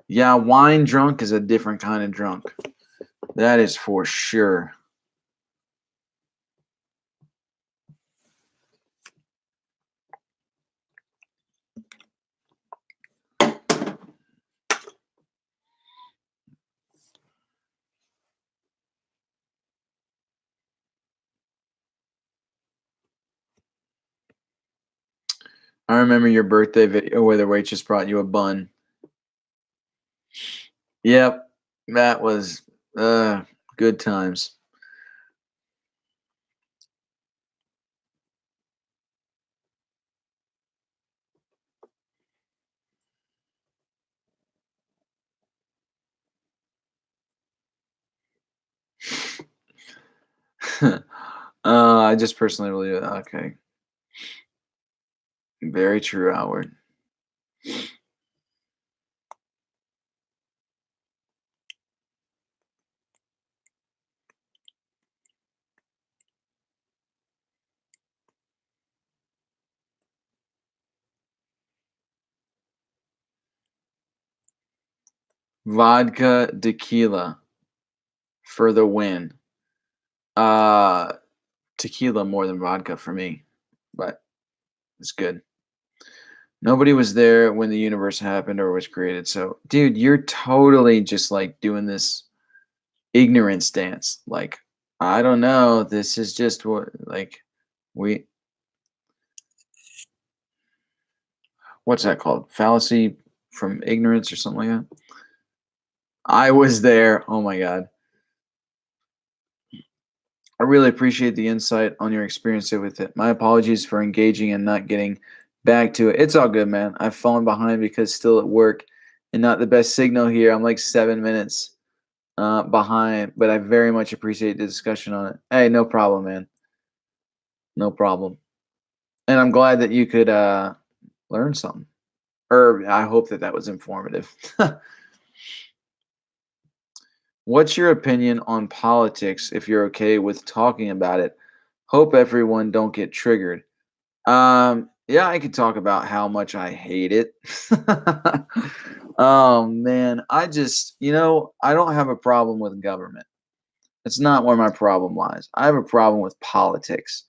Yeah, wine drunk is a different kind of drunk. That is for sure. I remember your birthday video where the waitress brought you a bun. Yep, that was good times. I just personally believe it. Okay, very true, Howard. Vodka tequila for the win. Uh, Tequila more than vodka for me, but it's good. Nobody was there when the universe happened or was created. So, dude, you're totally just like doing this ignorance dance. Like, I don't know. This is just what, like, we, what's that called? Fallacy from ignorance or something like that? I was there. Oh my God. I really appreciate the insight on your experience with it. My apologies for engaging and not getting back to it. It's all good, man. I've fallen behind because still at work and not the best signal here. I'm like 7 minutes behind, but I very much appreciate the discussion on it. Hey, no problem, man. No problem. And I'm glad that you could learn something. Or I hope that that was informative. What's your opinion on politics if you're okay with talking about it? Hope everyone don't get triggered. Yeah, I could talk about how much I hate it. Oh man, I don't have a problem with government. It's not where my problem lies. I have a problem with politics.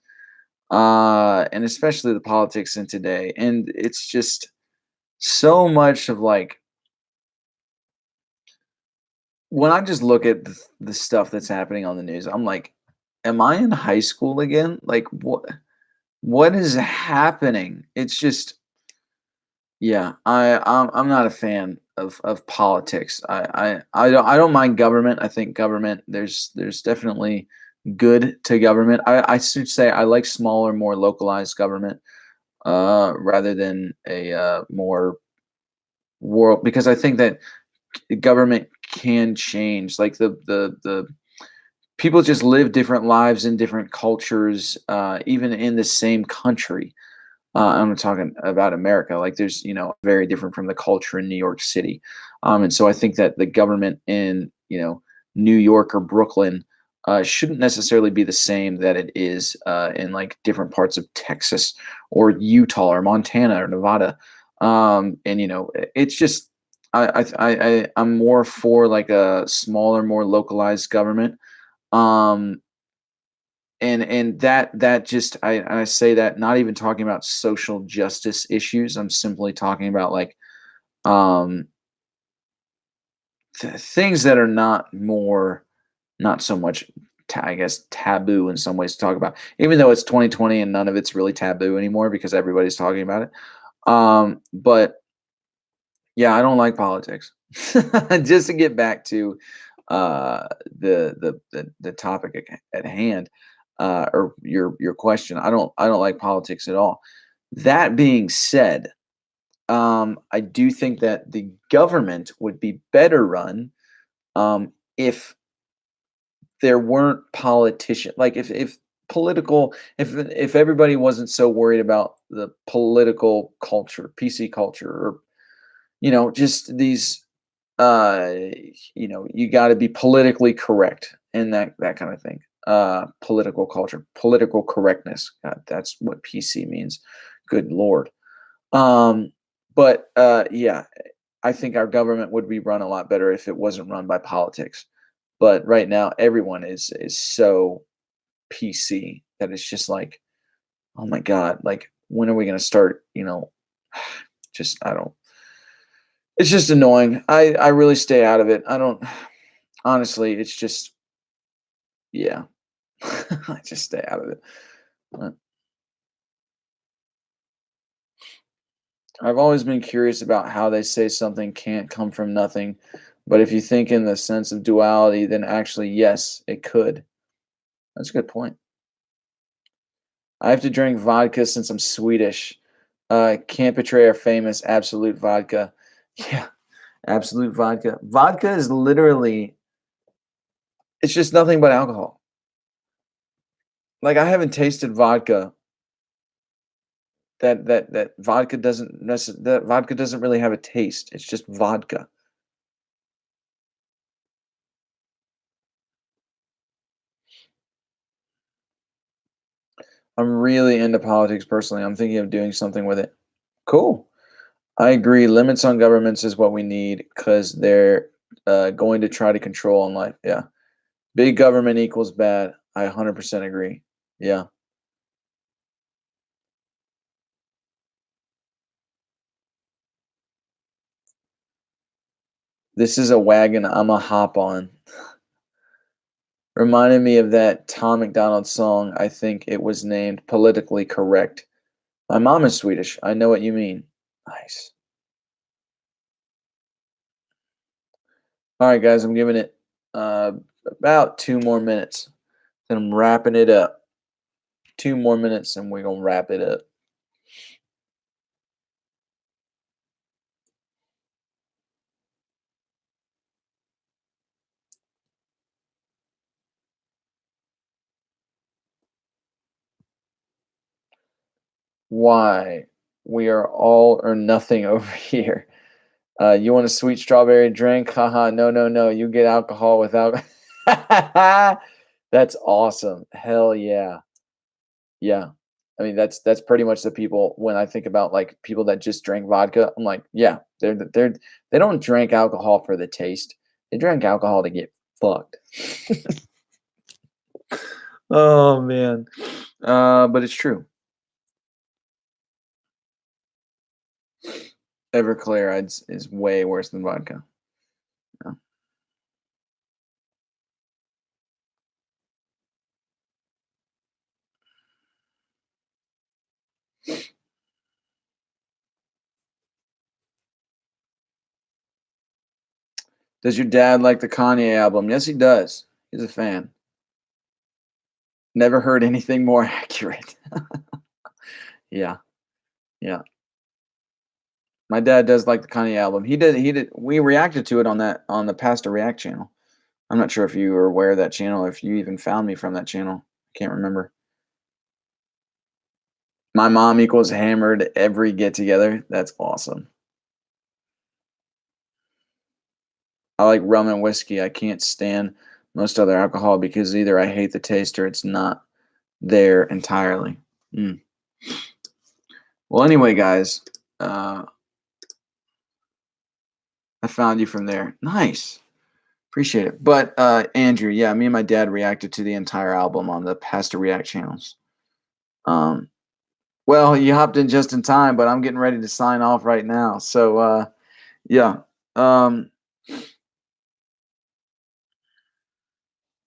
And especially the politics in today. And it's just so much of like when I just look at the stuff that's happening on the news, I'm like, am I in high school again? Like what is happening? It's just yeah, I'm not a fan of politics. I don't mind government. I think government there's definitely good to government. I should say I like smaller, more localized government rather than a more world because I think that the government can change. Like the people just live different lives in different cultures, even in the same country. I'm talking about America. Like there's, very different from the culture in New York City. And so I think that the government in, New York or Brooklyn shouldn't necessarily be the same that it is in like different parts of Texas or Utah or Montana or Nevada. And it's just I'm more for like a smaller, more localized government. Um, and that just I say that not even talking about social justice issues. I'm simply talking about like um things that are not so much I guess taboo in some ways to talk about, even though it's 2020 and none of it's really taboo anymore because everybody's talking about it. But yeah, I don't like politics. Just to get back to the topic at hand, or your question, I don't like politics at all. That being said, I do think that the government would be better run if there weren't politicians. Like if everybody wasn't so worried about the political culture, PC culture, or just these uh you got to be politically correct and that kind of thing. Political culture, political correctness. God, that's what PC means. Good lord. um but yeah, I think our government would be run a lot better if it wasn't run by politics. But right now everyone is so PC that it's just like, oh my god, like when are we going to start, just I don't it's just annoying. I really stay out of it. I don't honestly, it's just yeah. I just stay out of it. Uh, I've always been curious about how they say something can't come from nothing, but if you think in the sense of duality, then actually yes, it could. That's a good point. I have to drink vodka since I'm Swedish. Can't betray our famous absolute vodka. Yeah, absolute vodka. Vodka is literally it's just nothing but alcohol. Like I haven't tasted vodka that vodka doesn't really have a taste. It's just vodka. I'm really into politics personally. I'm thinking of doing something with it. Cool. I agree. Limits on governments is what we need because they're going to try to control on life. Yeah. Big government equals bad. I 100% agree. Yeah. This is a wagon I'm a hop on. Reminded me of that Tom McDonald song. I think it was named Politically Correct. My mom is Swedish. I know what you mean. Nice. All right, guys, I'm giving it about 2 more minutes. Then I'm wrapping it up. 2 more minutes, and we're gonna wrap it up. Why? We are all or nothing over here. You want a sweet strawberry drink? Haha, no, no, no. You get alcohol without. That's awesome. Hell yeah. Yeah. I mean, that's pretty much the people when I think about like people that just drink vodka. I'm like, yeah, they don't drink alcohol for the taste. They drink alcohol to get fucked. Oh man. But it's true. Everclear is way worse than vodka. Yeah. Does your dad like the Kanye album? Yes, he does. He's a fan. Never heard anything more accurate. Yeah, yeah. My dad does like the Kanye album. He did we reacted to it on the Past to React channel. I'm not sure if you were aware of that channel, if you even found me from that channel. Can't remember. My mom equals hammered every get together. That's awesome. I like rum and whiskey. I can't stand most other alcohol because either I hate the taste or it's not there entirely. Mm. Well, anyway, guys, uh, I found you from there. Nice. Appreciate it. But Andrew, yeah, me and my dad reacted to the entire album on the Past to React channels. Um, well, you hopped in just in time, but I'm getting ready to sign off right now. So yeah. Um,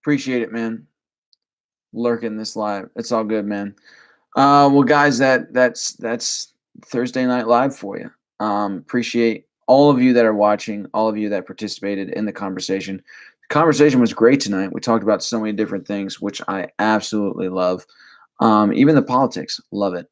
appreciate it, man. Lurking this live. It's all good, man. Well, guys, that's Thursday Night Live for you. Appreciate all of you that are watching, all of you that participated in the conversation. The conversation was great tonight. We talked about so many different things, which I absolutely love. Even the politics, love it.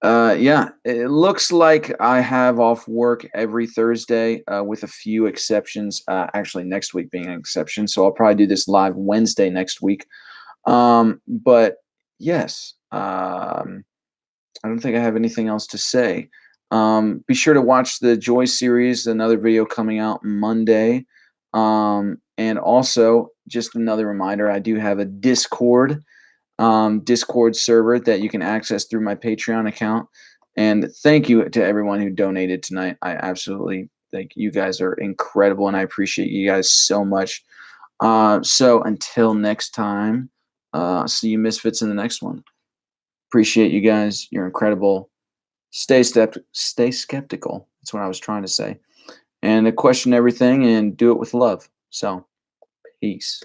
Yeah, it looks like I have off work every Thursday, with a few exceptions. Actually, next week being an exception, so I'll probably do this live Wednesday next week. But yes, I don't think I have anything else to say. Be sure to watch the Joy series, another video coming out Monday. And also, just another reminder, I do have a Discord server that you can access through my Patreon account. And thank you to everyone who donated tonight. I absolutely think you guys are incredible, and I appreciate you guys so much. So until next time, see you Misfits in the next one. Appreciate you guys. You're incredible. Stay skeptical. That's what I was trying to say. And question everything and do it with love. So, peace.